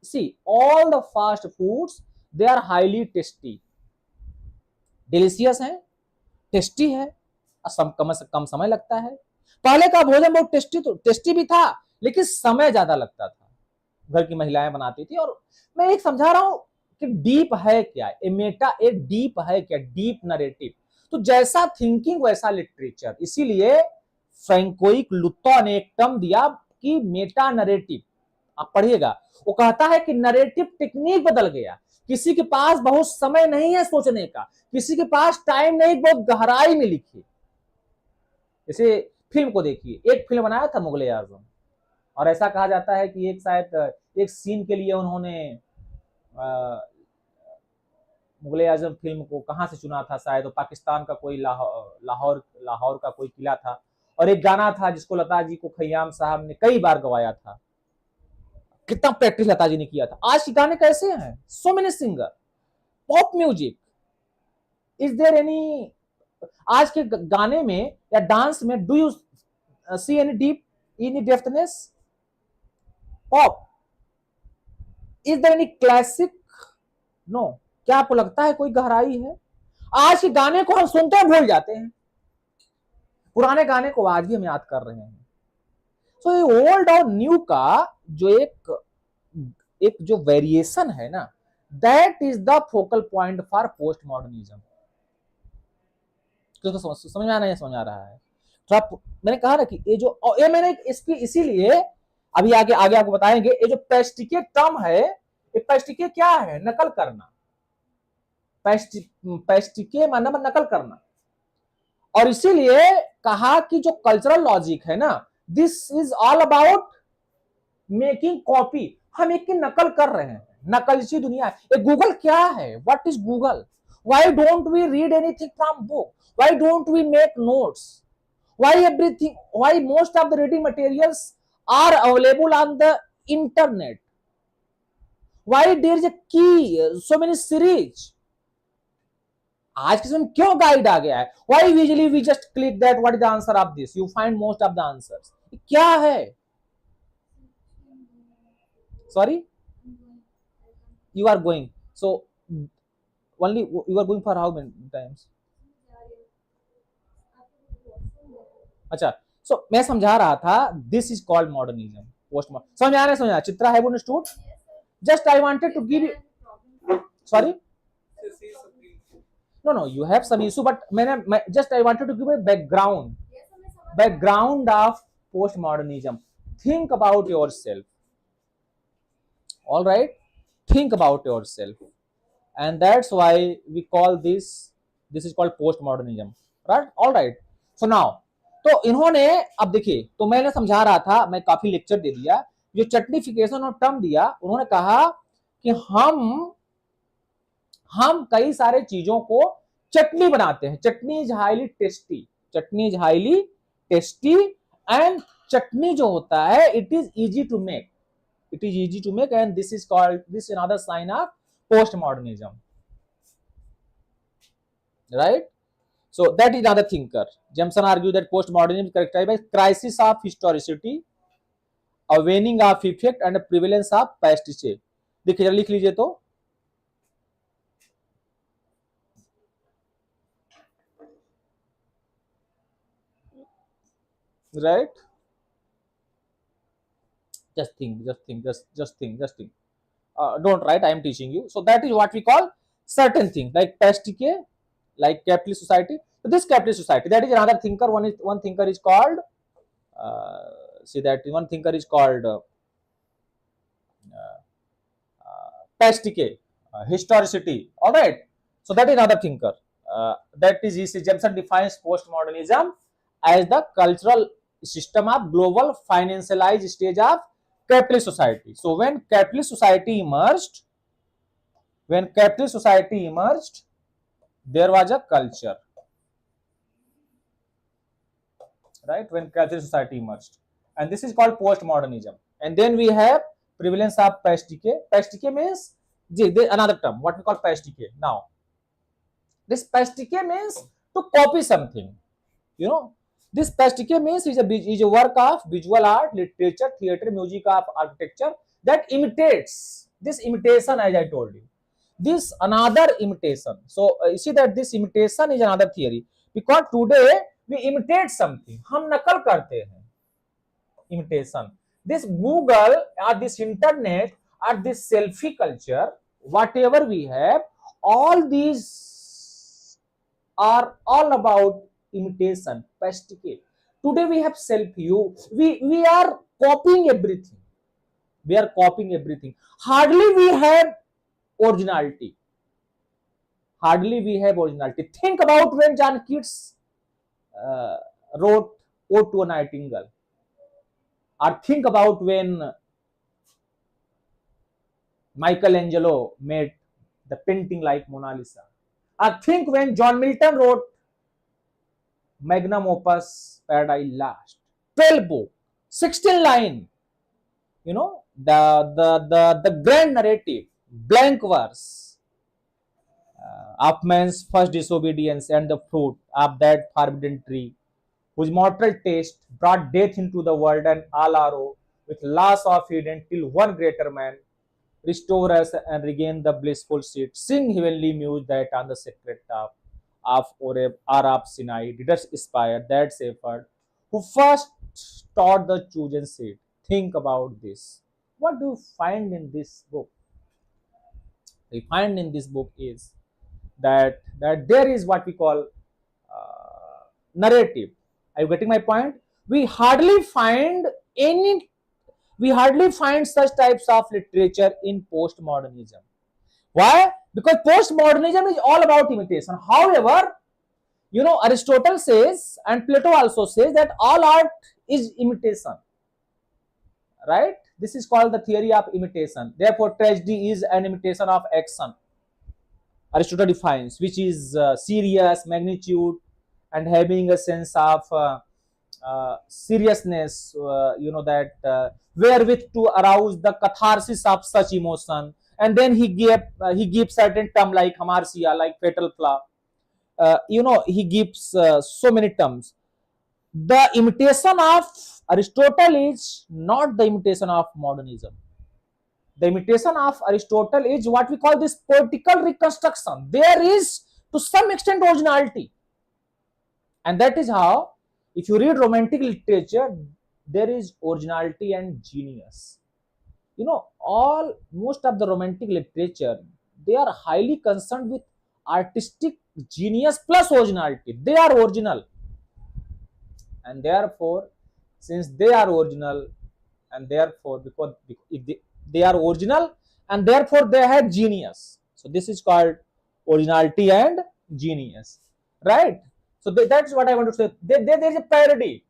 see all the fast foods, they are highly tasty, delicious है, टेस्टी है, कम समय लगता है। पहले का भोजन बहुत टेस्टी, तो टेस्टी भी था, लेकिन समय ज्यादा लगता था, घर की महिलाएं बनाती थी। और मैं एक समझा रहा हूं कि डीप है क्या, ए मेटा, एक डीप है क्या, डीप नरेटिव। तो जैसा थिंकिंग वैसा लिटरेचर, इसीलिए फ्रैंकोइक लुत्तो ने एक टर्म दिया कि मेटा नरेटिव। आप पढ़िएगा, वो कहता है कि नरेटिव टेक्निक बदल गया, किसी के पास बहुत समय नहीं है सोचने का, किसी के पास टाइम नहीं बहुत गहराई में लिखी। जैसे फिल्म को देखिए, एक फिल्म बनाया था मुगले आजम, और ऐसा कहा जाता है कि एक शायद एक सीन के लिए उन्होंने मुगले आजम फिल्म को कहां से चुना था, शायद पाकिस्तान का कोई लाहौर लाहौर का कोई किला था, और एक गाना था जिसको लता जी को खयाम साहब ने कई बार गवाया था। कितना प्रैक्टिस लता जी ने किया था। आज के गाने कैसे हैं? So many singer, pop music, is there any, आज के गाने में या डांस में do you see any deep, any depthness? Pop, is there any classic? No. क्या आपको लगता है कोई गहराई है? आज के गाने को हम सुनते हैं भूल जाते हैं, पुराने गाने को आज भी हम याद कर रहे हैं। सो ये ओल्ड और न्यू का जो एक जो वेरिएशन है ना, that is the focal point for post modernism. तो समझ में आ नहीं समझ आ रहा है? तो मैंने कहा ना कि ये जो, ये मैंने इसकी इसीलिए अभी आगे आगे आपको बताएंगे, ये जो पैस्टिके टर्म है, ये पैस्टिके क्या है? नकल करना। पैस्टिके मतलब नकल करना। और इसीलिए कहा कि जो कल्चरल लॉजिक है ना, this is all about making copy. हम एक की नकल कर रहे हैं, नकलची दुनिया है। गूगल क्या है? What is Google? Why don't we read anything from book? Why don't we make notes? Why everything, why most of the reading materials are available on the internet? Why there is a key so many series? आज के समय में क्यों guide आ गया है? Why usually we just click that what is the answer of this, you find most of the answers. क्या है? Sorry, you are going, so only you are going for how many times? अच्छा, सो मैं समझा रहा था, this is called modernism, post modern. समझ आ रहा है? समझ आ? Chitra have understood? Just I wanted to give you, sorry, no no, you have some issue, but मैंने just I wanted to give a background of post modernism. Think about yourself, all right, think about yourself, and that's why we call this is called postmodernism, right? All right, so now, तो इन्होंने, अब देखिए, तो मैंने समझा रहा था, मैं काफी लेक्चर दे दिया, जो चटनीफिकेशन और टर्म दिया, उन्होंने कहा कि हम कई सारे चीजों को चटनी बनाते हैं। Chutney is highly tasty, chutney is highly tasty, and chutney जो होता है, it is easy to make, it is easy to make, and this is called, this is another sign of postmodernism, right? So that is another thinker. Jameson argued that postmodernism is characterized by crisis of historicity, a waning of effect, and a prevalence of pastiche। देखिए जरा लिख लीजिए तो, right? Just think. Don't write. I am teaching you. So that is what we call certain things like pastike, like capitalist society. So this capitalist society, that is another thinker. One thinker is called. Uh, See that one thinker is called pastike, historicity. All right. So that is another thinker. That is E.C. Jemison defines postmodernism as the cultural system of global financialized stage of capitalist society. So when capitalist society emerged, there was a culture, right? When capitalist society emerged, and this is called postmodernism. And then we have prevalence of pastike. Pastike means another term. What we call pastike now. This pastike means to copy something. You know, this pastike means is a work of visual art, literature, theater, music, of architecture that imitates. This imitation, as I told you, this another imitation. So you see that this imitation is another theory, because today we imitate something. हम नकल करते हैं. Imitation. This Google or this internet or this selfie culture, whatever we have, all these are all about imitation, pastike. Today we have selfie. We are copying everything. We are copying everything. Hardly we have originality. Hardly we have originality. Think about when John Keats uh, wrote "Ode to a Nightingale," or think about when Michelangelo made the painting like Mona Lisa. I think when John Milton wrote magnum opus Paradise Lost, 12 book, 16 line, the grand narrative, blank verse of man's first disobedience and the fruit of that forbidden tree, whose mortal taste brought death into the world, and all sorrow with loss of Eden, till one greater man restore us and regain the blissful seat. Sing heavenly muse that on the sacred top of Oreb, Arab Sinai, did us inspire that shepherd who first taught the chosen seed. Think about this. What do you find in this book? We find in this book is that there is what we call narrative. Are you getting my point? We hardly find any. We hardly find such types of literature in postmodernism. Why? Because postmodernism is all about imitation. However, Aristotle says and Plato also says that all art is imitation, right? This is called the theory of imitation. Therefore, tragedy is an imitation of action. Aristotle defines, which is serious, magnitude, and having a sense of seriousness, that wherewith to arouse the catharsis of such emotion. And then he gives certain term like hamartia, like fatal flaw. He gives so many terms. The imitation of Aristotle is not the imitation of modernism. The imitation of Aristotle is what we call this poetical reconstruction. There is to some extent originality, and that is how, if you read romantic literature, there is originality and genius. All most of the romantic literature, they are highly concerned with artistic genius plus originality. They are original, and therefore, since they are original, and therefore because if they are original, and therefore they have genius. So this is called originality and genius, right? So that's what I want to say. There is a parody.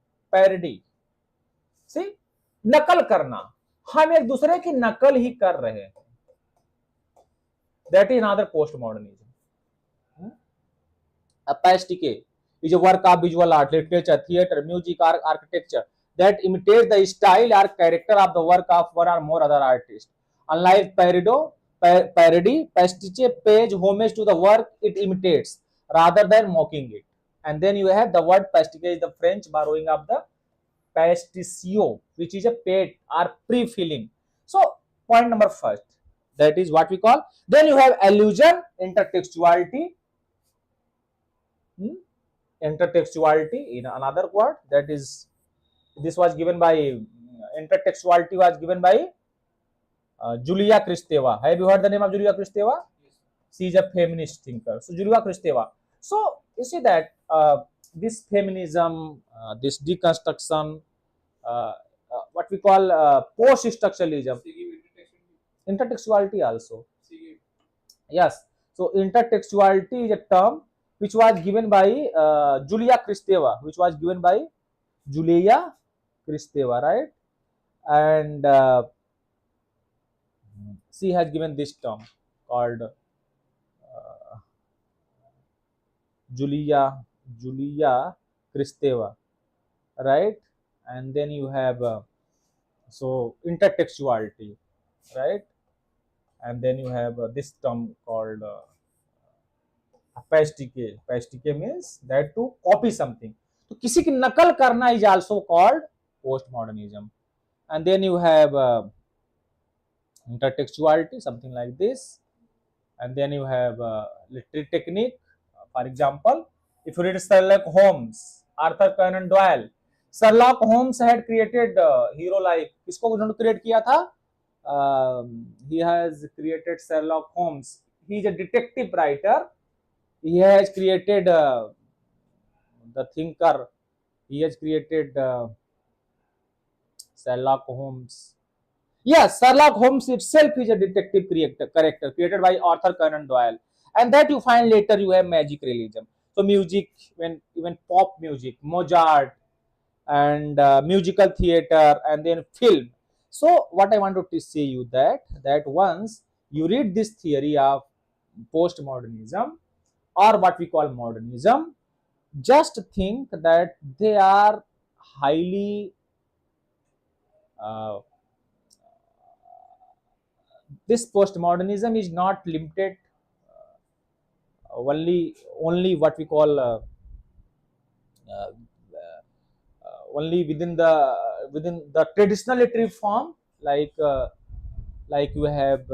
See, नकल करना, हम एक दूसरे की नकल ही कर रहे हैं. That is another postmodernism. A pastiche is a work of visual art, literature, theater, music, or architecture that imitates the style or character of the work of one or more other artists. Unlike parody, pastiche pays homage to the work it imitates rather than mocking it. And then you have the word pastiche is the French borrowing of the pasticcio, which is a paid or pre-filling. So, point number first, that is what we call. Then you have allusion, intertextuality. Intertextuality in another word, that is, this was given by intertextuality was given by Julia Kristeva. Have you heard the name of Julia Kristeva? She is a feminist thinker. So Julia Kristeva. So you see that this feminism, this deconstruction, what we call post-structuralism, intertextuality also. Yes. So intertextuality is a term which was given by Julia Kristeva, right? And she has given this term called Julia Kristeva, right? And then you have so intertextuality, right? And then you have this term called pastiche. Pastiche means that to copy something. तो किसी की नकल करना is also called postmodernism. And then you have intertextuality, something like this. And then you have literary technique. For example, if you read Sherlock Holmes, Arthur Conan Doyle, Sherlock Holmes had created hero like किसको उन्होंने create किया था? He has created Sherlock Holmes. He is a detective writer. He has created the thinker. He has created Sherlock Holmes. Yes, Sherlock Holmes itself is a detective character created by Arthur Conan Doyle, and that you find later you have magic realism. So music, when even pop music, Mozart, and musical theater, and then film. So what I want to say you that once you read this theory of postmodernism or what we call modernism, just think that they are highly uh, this postmodernism is not limited only what we call uh, only within the traditional literary form like you have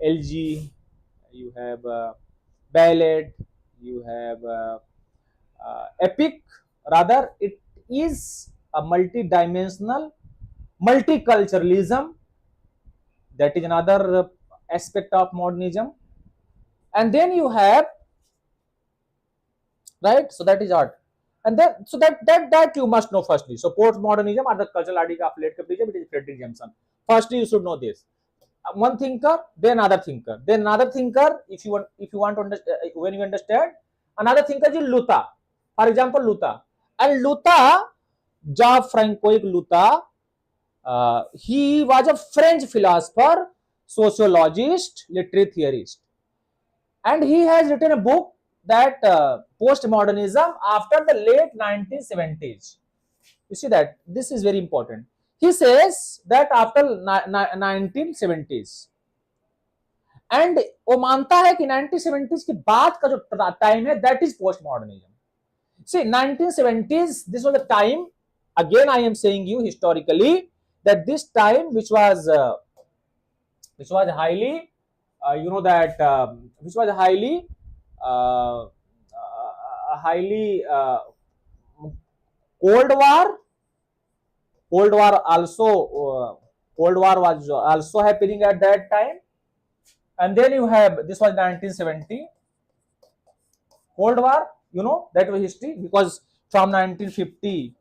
LG, you have ballad, you have epic. Rather, it is a multi-dimensional multiculturalism. That is another aspect of modernism. And then you have, right, so that is art. And then so that you must know firstly. So postmodernism are the cultural ideas of late capitalism. It is Frederick Jameson. Firstly, you should know this. One thinker, then another thinker, then another thinker. If you want to understand, when you understand, another thinker is Luther. For example, Luther. And Luther, Jean-Francois Luther, he was a French philosopher, sociologist, literary theorist, and he has written a book that postmodernism after the late 1970s. You see that this is very important. He says that after 1970s, and वो मानता है कि 1970s के बाद का जो time है that is post modernism. See 1970s this was the time, again I am saying you historically that this time which was highly you know that which was highly cold war also cold war was also happening at that time. And then you have, this was 1970 Cold War, you know that was history, because from 1950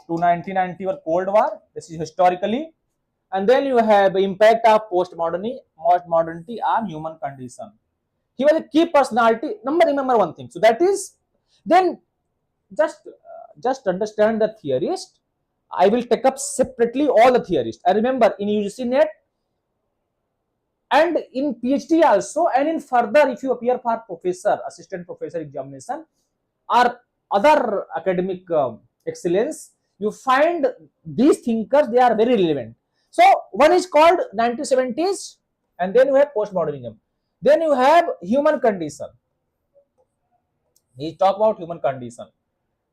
to 1990 was Cold War. This is historically. And then you have impact of postmodernity on human condition. He was a key personality. Remember one thing. So that is, then just understand the theorist. I will take up separately all the theorists. I remember in UGC NET and in PhD also, and in further if you appear for professor, assistant professor examination or other academic excellence, you find these thinkers, they are very relevant. So one is called 1970s, and then you have postmodernism. Then you have human condition. He talk about human condition.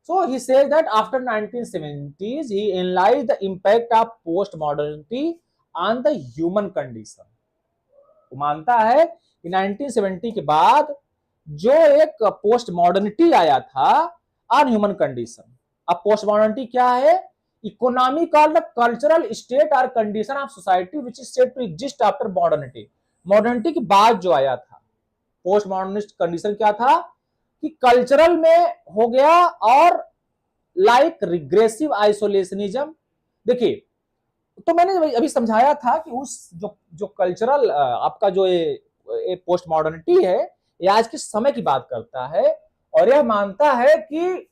So he says that after 1970s, he analyzed the impact of postmodernity on the human condition. वो मानता है कि 1970 के बाद जो एक post modernity आया था ऑन ह्यूमन कंडीशन. अब पोस्ट मॉडर्निटी क्या है? Economy called the cultural state और condition of society which is said to exist after modernity. Modernity के बाद जो आया था पोस्ट मॉडर्निस्ट कंडीशन क्या था कि कल्चरल में हो गया और लाइक रिग्रेसिव आइसोलेशनिज्म। देखिए, तो मैंने अभी समझाया था कि उस जो जो कल्चरल आपका जो ये पोस्ट मॉडर्निटी है, ये आज के समय की बात करता है और यह मानता है कि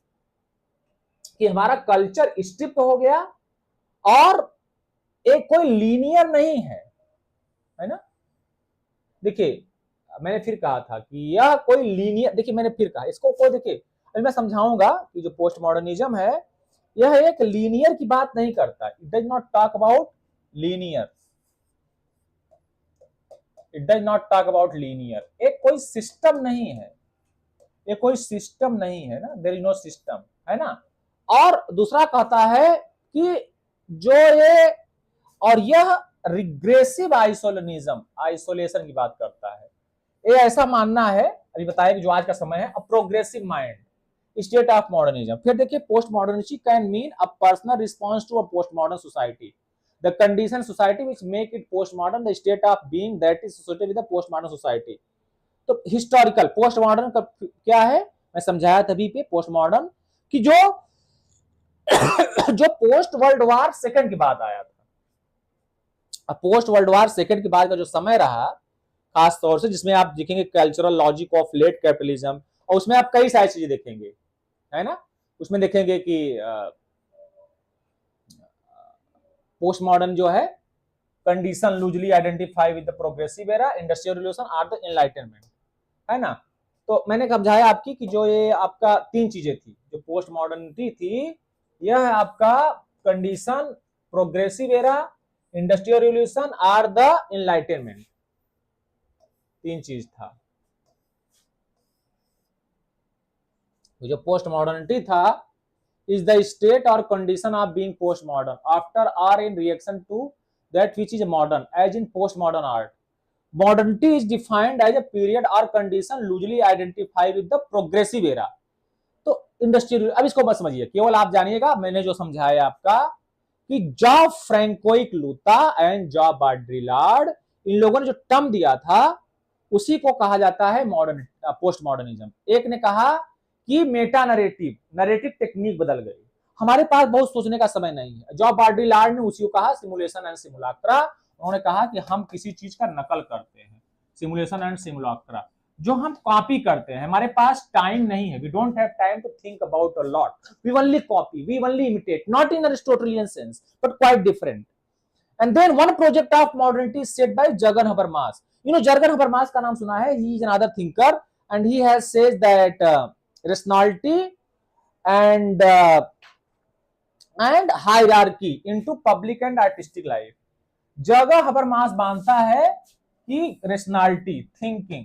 हमारा कल्चर स्ट्रिप हो गया और एक कोई लीनियर नहीं है ना। देखिए, मैंने फिर कहा था कि यह कोई लीनियर, देखिए मैंने फिर कहा इसको कोई, देखिए अभी मैं समझाऊंगा कि जो पोस्ट मॉडर्निज्म है यह एक लीनियर की बात नहीं करता। It does not talk about linear, it does not talk about linear. एक कोई सिस्टम नहीं है, ये कोई सिस्टम नहीं है ना, देयर इज नो सिस्टम, है ना। और दूसरा कहता है कि जो ये और यह रिग्रेसिव आइसोलेशनिज्म, आइसोलेशन की बात करता है। ये ऐसा मानना है, अभी बताया कि जो आज का समय है, a progressive mind state of modernism. फिर देखिए, post modernity can mean a personal response to a post modern society, the condition society which make it post modern, the state of being that is associated with the post modern society. तो historical post modern का क्या है, मैं समझाया तभी पे post modern कि जो जो पोस्ट वर्ल्ड वार सेकंड के बाद आया था। पोस्ट वर्ल्ड वार सेकंड के बाद का जो समय रहा, खास तौर से जिसमें आप देखेंगे cultural logic of late capitalism, और उसमें आप कई सारी चीजें देखेंगे, है ना। उसमें देखेंगे कि पोस्ट मॉडर्न जो है condition loosely identify with the progressive era, industrial revolution और द एनलाइटनमेंट, है ना। तो मैंने समझाया आपकी कि जो ये आपका तीन चीजें थी, जो पोस्ट मॉडर्निटी थी, यह आपका condition, progressive era, industrial revolution और द एनलाइटनमेंट, तीन चीज था। जो पोस्ट मॉडर्निटी था is the state or condition of being postmodern after or in reaction to that which is modern, as in postmodern art. Modernity is defined as a period or condition loosely identified with the progressive era. तो industrial, अब इसको मत समझिए, केवल आप जानिएगा मैंने जो समझाया आपका कि जॉब फ्रैंकोइक लूता एंड जॉब बाड्रिलार्ड, इन लोगों ने जो टर्म दिया था उसी को कहा जाता है मॉडर्न पोस्ट मॉडर्निज्म। एक ने कहा कि मेटा नरेटिव, नरेटिव टेक्निक बदल गई, हमारे पास बहुत सोचने का समय नहीं है। जॉब बाड्रिलार्ड ने उसी को कहा सिमुलेशन एंड सिमुलाक्रा। उन्होंने कहा कि हम किसी चीज का नकल करते हैं, सिमुलेशन एंड सिमुलाक्रा, जो हम कॉपी करते हैं। हमारे पास टाइम नहीं है, we don't have time to think about a lot, we only copy, we only imitate, not in Aristotelian sense but quite different. And then one project of modernity is said by Jürgen Habermas. You know Jürgen Habermas का नाम सुना है? He is another thinker and he has says that rationality and hierarchy into public and artistic life. Jurgen Habermas मानता है कि rationality, thinking,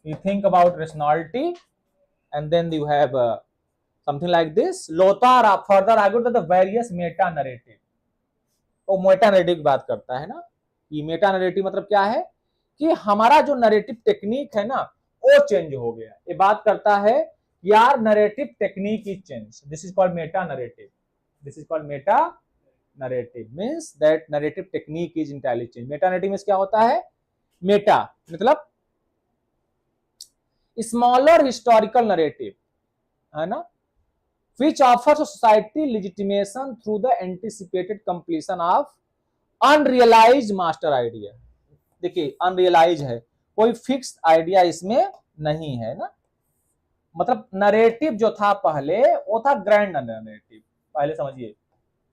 you think about rationality and then you have something like this. Lothar further argued that the various meta narrative, वो Meta narrative की बात करता है ना। ये मेटा नरेटिव मतलब क्या है कि हमारा जो नरेटिव टेक्निक है ना वो चेंज हो गया। ये बात करता है यार narrative technique is change, this is called Meta narrative, this is called Meta narrative, means that narrative technique is entirely change. Meta narrative में क्या होता है, मेटा मतलब स्मॉलर हिस्टोरिकल नरेटिव, है ना, which offers a society legitimation through the anticipated completion of unrealized master idea। देखिए unrealise है, कोई फिक्स आइडिया इसमें नहीं है ना। मतलब नरेटिव जो था पहले वो था ग्रैंड नरेटिव, पहले समझिए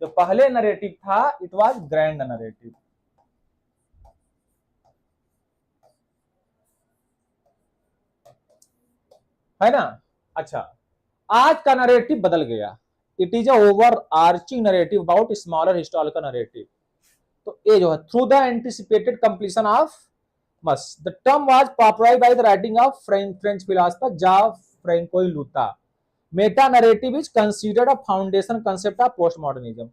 जो पहले नरेटिव था इट वाज ग्रैंड नरेटिव, है ना। अच्छा, आज का नरेटिव बदल गया, it is over arching narrative about smaller historical narrative. तो ये जो है through the anticipated completion of mass, the term was popularised by the writing of French philosopher Jean François Lyotard. Meta narrative is considered a foundation concept of post modernism.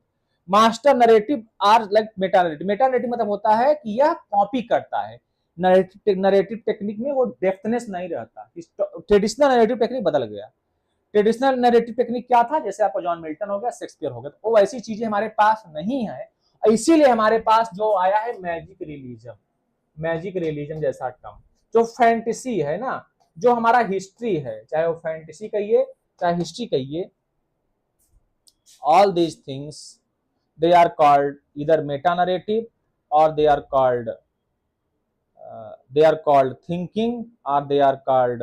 Master narrative are like meta narrative. Meta narrative मतलब होता है कि यह copy करता है, narrative technique में वो डेप्थनेस नहीं रहता, ट्रेडिशनल नरेटिव टेक्निक बदल गया। ट्रेडिशनल नैरेटिव टेक्निक क्या था, जैसे आपका जॉन मिल्टन हो गया, शेक्सपियर हो गया, तो वो वैसी चीजें हमारे पास नहीं है, इसीलिए हमारे पास जो आया है मैजिक रियलिज्म। मैजिक रियलिज्म जैसा टर्म, जो फैंटेसी है ना, जो हमारा हिस्ट्री है, चाहे वो फैंटेसी कहिए चाहे हिस्ट्री कहिए, all these things they are called either meta narrative or they are called thinking, or they are called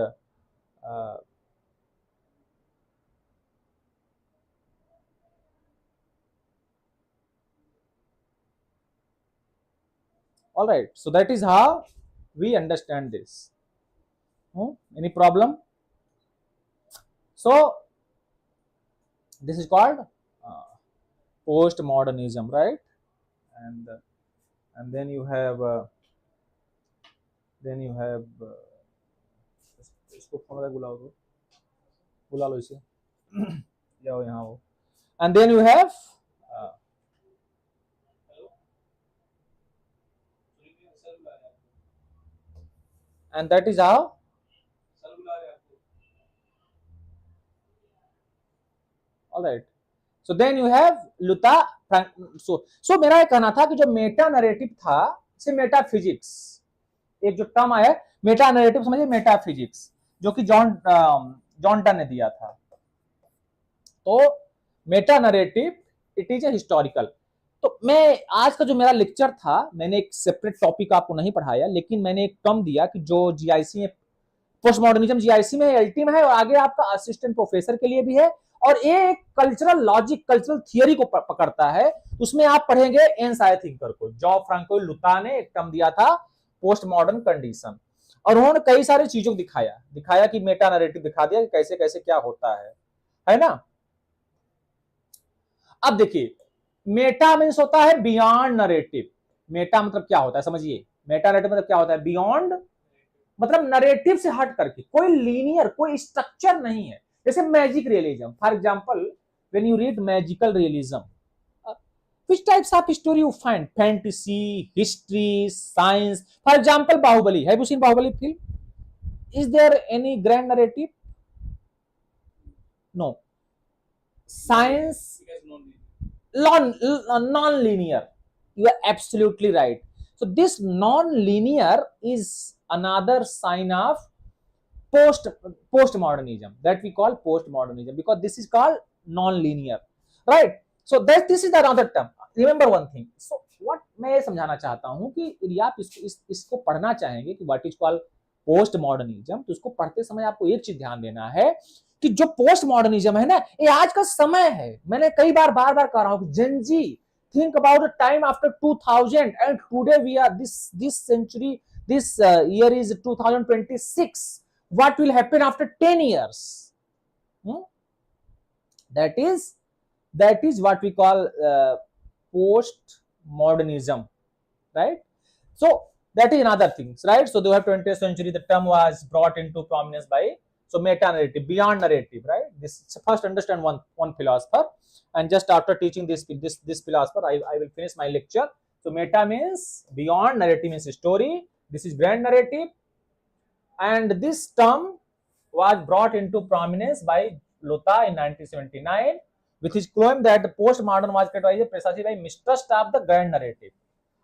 all right, so that is how we understand this. Any problem? So this is called postmodernism, right? and and then you have इसको phone लगा बुलाओ, तो बुला लो इसे, जाओ यहाँ हो, and then you have and that is how all right, so then you have लुता, so मेरा ये कहना था कि जो मेटा नरेटिव था, से मेटाफिजिक्स, एक जो टर्म आया मेटा नरेटिव, समझिए मेटाफिजिक्स, जो कि जॉनटन ने दिया था। तो Meta narrative it is a historical. तो मैं आज का जो मेरा लेक्चर था, मैंने एक सेपरेट टॉपिक आपको नहीं पढ़ाया, लेकिन मैंने एक टर्म दिया कि जो जीआईसी में पोस्ट मॉडर्निज्म जीआईसी में एलटी में है, और आगे आपका असिस्टेंट प्रोफेसर के लिए भी है, और ये एक कल्चरल लॉजिक, कल्चरल थियरी को पकड़ता है। उसमें आप पढ़ेंगे एनसाई थिंकर को, जॉ फ्रांको लुता ने एक टर्म दिया था पोस्ट मॉडर्न कंडीशन, और उन्होंने कई सारी चीजों को दिखाया कि मेटा नरेटिव दिखा दिया कि कैसे कैसे क्या होता है ना। अब देखिए, मेटा मीन्स होता है बियॉन्ड नरेटिव। मेटा मतलब क्या होता है समझिए, मेटा नरेटिव मतलब क्या होता है, बियॉन्ड मतलब नरेटिव से हट करके, कोई लीनियर, कोई स्ट्रक्चर नहीं है। जैसे magic realism, for example when you read magical realism, which types of story you find, fantasy, history, science, for example bahubali, have you seen bahubali film? Is there any grand narrative? No. Science, non-linear, you are absolutely right. So this non-linear is another sign of postmodernism, that we call postmodernism, because this is called non-linear, right? So that this is another term, remember one thing. So what मैं समझाना चाहता हूं कि यदि आप इसको पढ़ना चाहेंगे कि what is called post modernism, तो उसको पढ़ते समय आपको एक चीज ध्यान देना है कि जो पोस्ट मॉडर्निज्म है ना, ये आज का समय है। मैंने कई बार बार बार कह रहा हूं, जेन जी, think about the time after 2000 and today we are this century, this year is 2026. What will happen after 10 years? That is what we call post modernism, right? So that is another things, right? So they have 20th century, the term was brought into prominence by, so meta narrative, beyond narrative, right? This first understand one philosopher, and just after teaching this philosopher, I will finish my lecture. So meta means beyond, narrative means story, this is grand narrative, and this term was brought into prominence by Luther in 1979, with his claim that the postmodern was characterized precisely by mistrust of the grand narrative.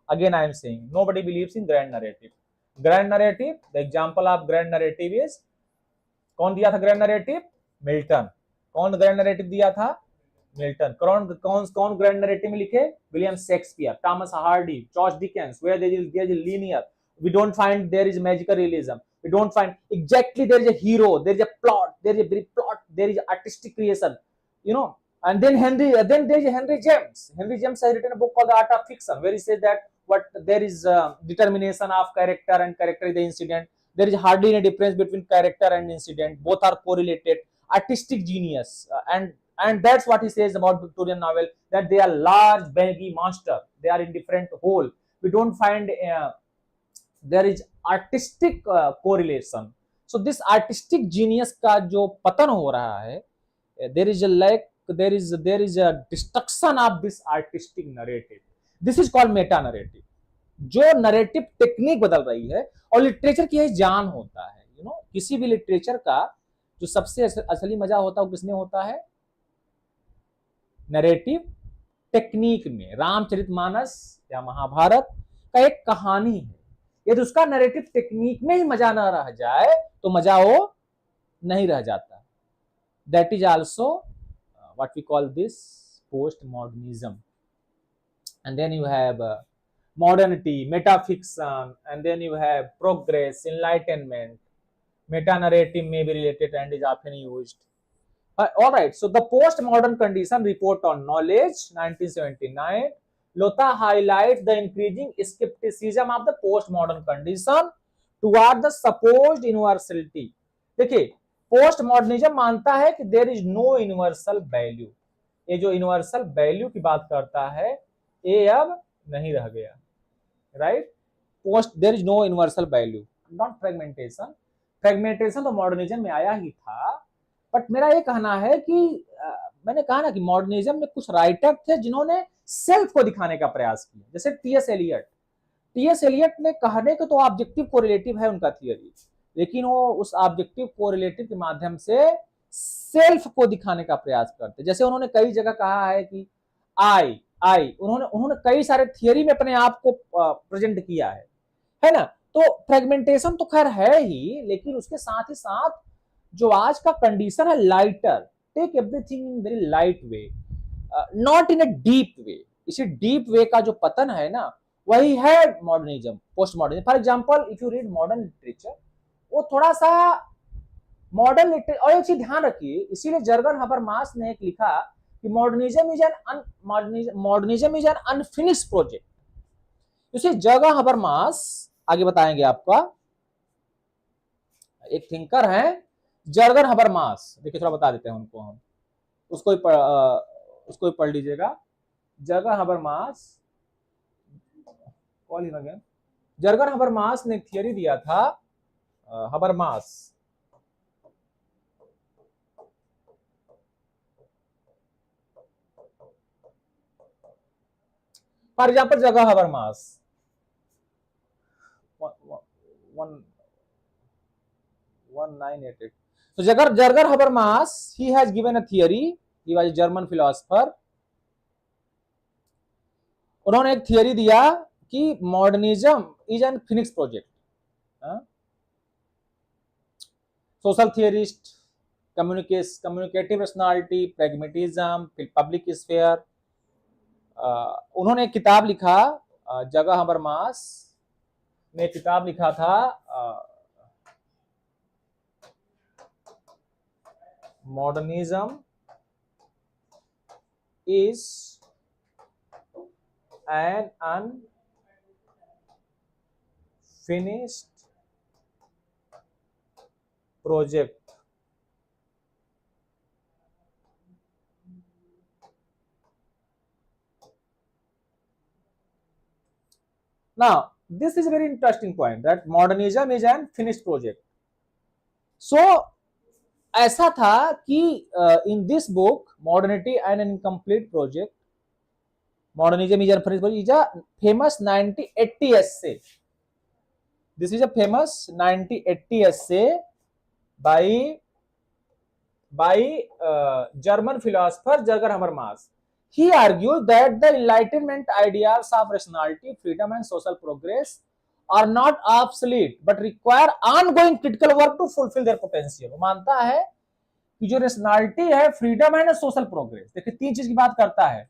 Again, I am saying nobody believes in grand narrative. Grand narrative, the example of grand narrative is, कौन दिया था grand narrative? Milton. कौन grand narrative दिया था? Milton. कौन grand narrative में लिखे? William Shakespeare, Thomas Hardy, George Dickens. where there is linear, we don't find there is magical realism, we don't find exactly there is a hero, there is a plot, there is a plot, there is artistic creation, you know. And then there is Henry James. Henry James has written a book called The Art of Fiction, where he says that what there is determination of character, and character is the incident. There is hardly any difference between character and incident. Both are correlated. Artistic genius, and that's what he says about Victorian novel, that they are large, baggy monster. They are in different whole. We don't find there is artistic correlation. So this artistic genius का जो पतन हो रहा है, there is a lack, there is a destruction of this artistic narrative. This is called meta narrative. जो narrative technique बदल रही है, और लिटरेचर की यही जान होता है, यू नो। किसी भी लिटरेचर का जो सबसे असली मजा होता है वो किसमें होता है? नैरेटिव टेक्निक में। रामचरितमानस या महाभारत का एक कहानी है, यदि उसका नैरेटिव टेक्निक में ही मजा ना रह जाए तो मजा वो नहीं रह जाता। That is also what we call this post modernism. And then you have modernity, metafiction, and then you have progress, enlightenment. Meta narrative may be related and is often used. All right, so the postmodern condition report on knowledge 1979, Lotha highlights the increasing skepticism of the postmodern condition toward the supposed universality. देखिए, postmodernism मानता है कि there is no universal value. ये जो universal value की बात करता है ये अब नहीं रह गया, right? Post there is no universal value, not fragmentation. Fragmentation तो मॉडर्निज्म में आया ही था, बट मेरा ये कहना है कि मैंने कहा ना कि मॉडर्निज्म में कुछ राइटर थे जिन्होंने सेल्फ को दिखाने का प्रयास किया, जैसे टीएस एलियट ने कहने को तो ऑब्जेक्टिव कोरिलेटिव है उनका थियरी, लेकिन वो उस ऑब्जेक्टिव कोरिलेटिव के माध्यम से सेल्फ को दिखाने का प्रयास करते। जैसे उन्होंने कई जगह कहा है कि आई उन्होंने कई सारे थियरी में अपने आप को प्रेजेंट किया है ना? तो फ्रेगमेंटेशन तो खैर है ही, लेकिन उसके साथ ही साथ जो आज का कंडीशन है lighter, take everything in very light way, not in a deep way. इसी डीप वे का जो पतन है ना, वही है modernism, post modernism. For example if you read modern literature, वो थोड़ा सा मॉडर्न लिटरेचर, और एक चीज ध्यान रखिए, इसीलिए जर्गन हबरमास ने एक लिखा कि modernism is an unfinished project. उसे जगह हबरमास आगे बताएंगे आपका, एक थिंकर है जर्गन हबरमास, देखिए थोड़ा बता देते हैं उनको हम, उसको भी पढ़ लीजिएगा। जगह हबरमास, कॉल हिम अगेन। जर्गन हबरमास ने थियरी दिया था, हबरमास, फॉर एग्जाम्पल जगह हबरमास 1988। So Jürgen Habermas, he has given a theory. He was a German philosopher. उन्होंने एक थियरी दिया कि modernism is an Phoenix project. Social theorist, communicative personality, pragmatism, public sphere. उन्होंने एक किताब लिखा, जगह हबरमास ने किताब लिखा था modernism is an unfinished project. Now, this is a very interesting point that modernism is an finished project. So, ऐसा था कि in this book, Modernity and an Incomplete Project, Modernism is an finished project, is a famous 1980 essay. This is a famous 1980 essay by German philosopher Jürgen Habermas. He argues that the Enlightenment ideals of rationality, freedom, and social progress are not obsolete but require ongoing critical work to fulfill their potential. वो मानता है कि जो rationality है, freedom है ना, social progress, देखिए तीन चीज की बात करता है,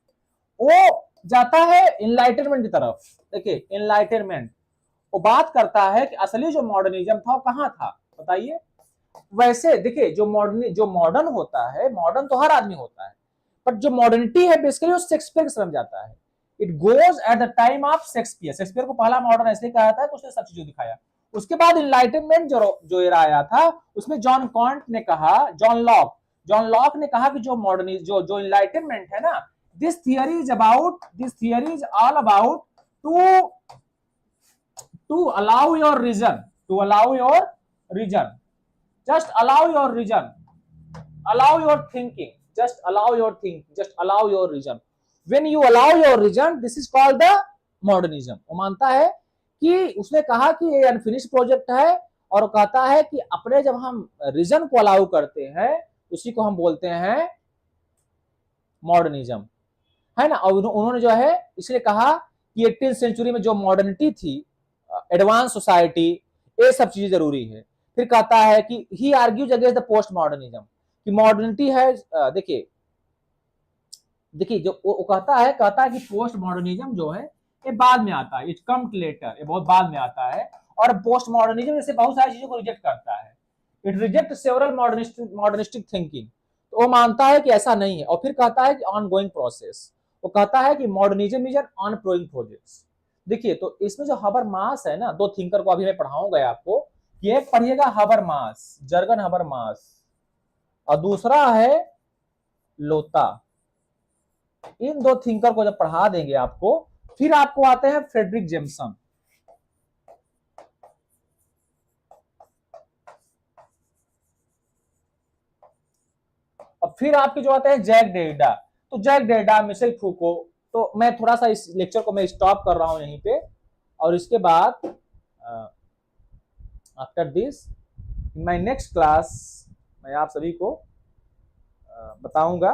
वो जाता है एनलाइटनमेंट की तरफ। देखिए एनलाइटनमेंट, वो बात करता है कि असली जो मॉडर्निज्म था वो कहाँ था, बताइए। वैसे देखिए जो मॉडर्न होता है, मॉडर्न तो हर आदमी होता है, बट जो मॉडर्निटी है बेसिकली वो शेक्सपियर के समझ जाता है। It goes at the time of Shakespeare. Shakespeare को पहला मॉडर्न ऐसे कहा था कि उसने सब चीजें दिखाया। उसके बाद इनलाइटनमेंट जो एरा आया था, उसमें जॉन कॉन्ट ने कहा, जॉन लॉक ने कहा कि जो मॉडर्निज्म जो इनलाइटनमेंट है ना, this theory is all about to allow your reason, just allow your reason, allow your thinking, just allow your reason. When you allow your reason, this is called the modernism. वो मानता है कि उसने कहा कि ये अनफिनिश्ड प्रोजेक्ट है और वो कहता है कि अपने जब हम रीजन को अलाउ करते हैं उसी को हम बोलते हैं मॉडर्निज्म, है ना। और उन्होंने जो है इसलिए कहा कि 18th सेंचुरी में जो मॉडर्निटी थी, एडवांस सोसाइटी, ये सब चीजें जरूरी है। फिर कहता है कि he argues against the post modernism, कि मॉडर्निटी है, देखिए देखिए जो वो कहता है कि पोस्ट मॉडर्निज्म जो है ये बाद में आता है, इट कम लेटर, ये बहुत बाद में आता है। और पोस्ट मॉडर्निज्म जैसे बहुत सारी चीजों को रिजेक्ट करता है, it reject several modernistic thinking, तो वो मानता है कि ऐसा नहीं है। और फिर कहता है कि ऑन गोइंग प्रोसेस, वो कहता है कि modernism is an on going project. देखिए तो इसमें जो हबर मास है ना, दो थिंकर को अभी मैं पढ़ाऊंगा आपको, कि एक पढ़िएगा हबर मास, जर्गन हबर मास, और दूसरा है लोता। इन दो थिंकर को जब पढ़ा देंगे आपको, फिर आपको आते हैं फ्रेडरिक जेम्सन, और फिर आपके जो आते हैं जैक डेरिडा। तो जैक डेरिडा, मिशेल फूको। तो मैं थोड़ा सा इस लेक्चर को मैं स्टॉप कर रहा हूं यहीं पे, और इसके बाद after this in my next class मैं आप सभी को बताऊंगा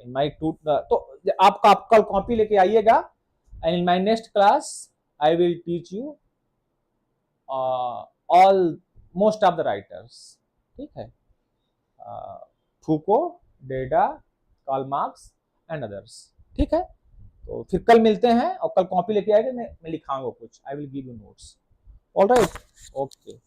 इन माय टू, तो आप कल कॉपी लेके आइएगा, and in my next class I will teach you all most of the writers, ठीक है, फूको, डेडा, कार्ल मार्क्स एंड अदर्स, ठीक है। तो फिर कल मिलते हैं, और कल कॉपी लेके आएगा, मैं लिखाऊंगा कुछ, I will give you notes. All right, okay.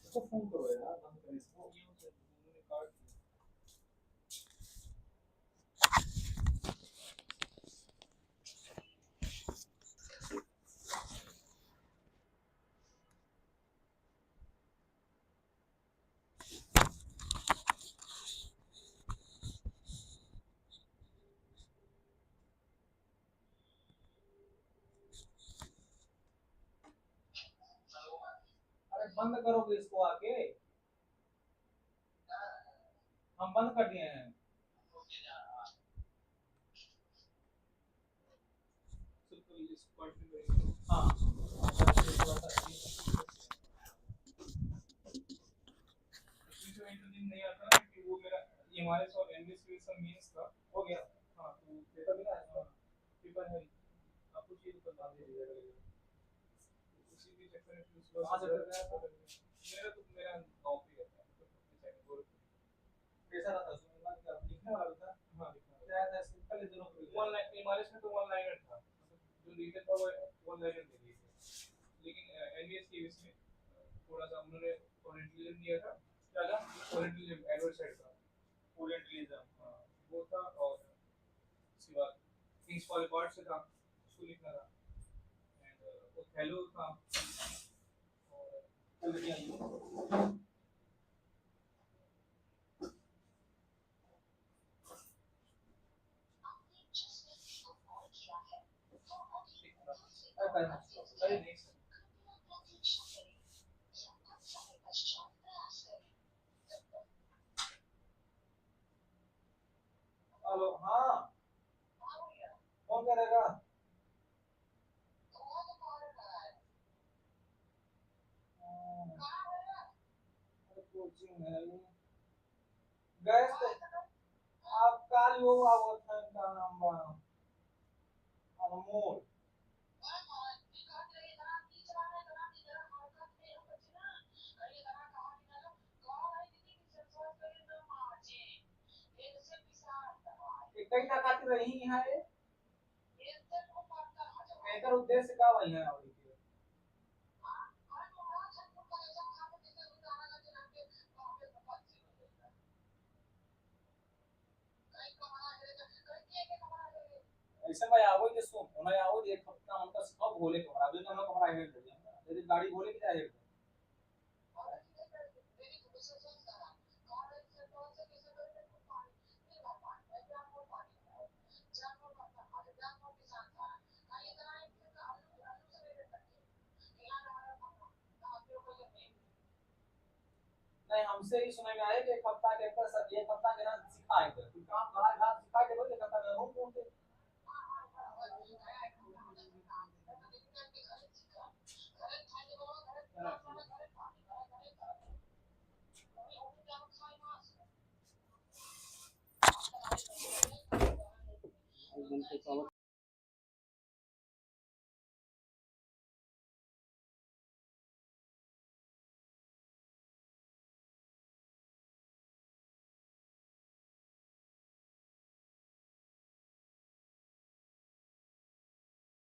इसको फोन करो यार, बंद कर इसको, उन्होंने काट दिया। अरे बंद करोगे इसको आके, हम बंद कर दिए हैं। सिर्फ इस कंटिन्यू करेंगे। हाँ, नहीं आता ना, कि वो मेरा एमआरएस और एनबीएस का मेंस था, हो गया। हाँ तो पेपर मिला है, हाँ पेपर है, आपको चाहिए तो बता दीजिएगा। उसी के चक्कर में फिर उसको कहाँ से कर रहा था, मेरा तो मेरा नौकरी रहता है तो कैसा रहता है उसमें, बात क्या लिखने वाला था। हाँ लिखना क्या था, सिंपल दोनों को वन लाइन एमआरएस में तो वन लाइनर था, जो रीजन था वो वन लाइनर दे दिए थे। लेकिन एनबीएस के इसमें थोड़ा सा उन्होंने ओरिएंटलिज्म दिया था, क्या था ओरिएंटलिज्म एडवर्ड साइड का ओरिएंटलिज्म, हाँ वो था। और उसके बाद थिंग्स फॉल अपार्ट से था, उसको लिखना था, एंड ओथेलो था, और अरे नहीं सर, हेलो हाँ, कौन करेगा। कोचिंग है गैस तो आप काल वो आवत है का नाम बा अनमोल। ये कई ना खातिर रही है, एकर उद्देश्य का वही है और ऐसे भाई आवो जे सो होना आवो एक हफ्ता हमका सब बोले के हमरा दिन हम हमरा हेड दे यदि गाड़ी बोले के हेड नहीं हमसे ही सुनने में आया कि एक हफ्ता के अंदर सर एक हफ्ता के अंदर सिखाएंगे फिर काम कहाँ कहाँ सिखा के बोले एक हफ्ता में रूम ढूंढते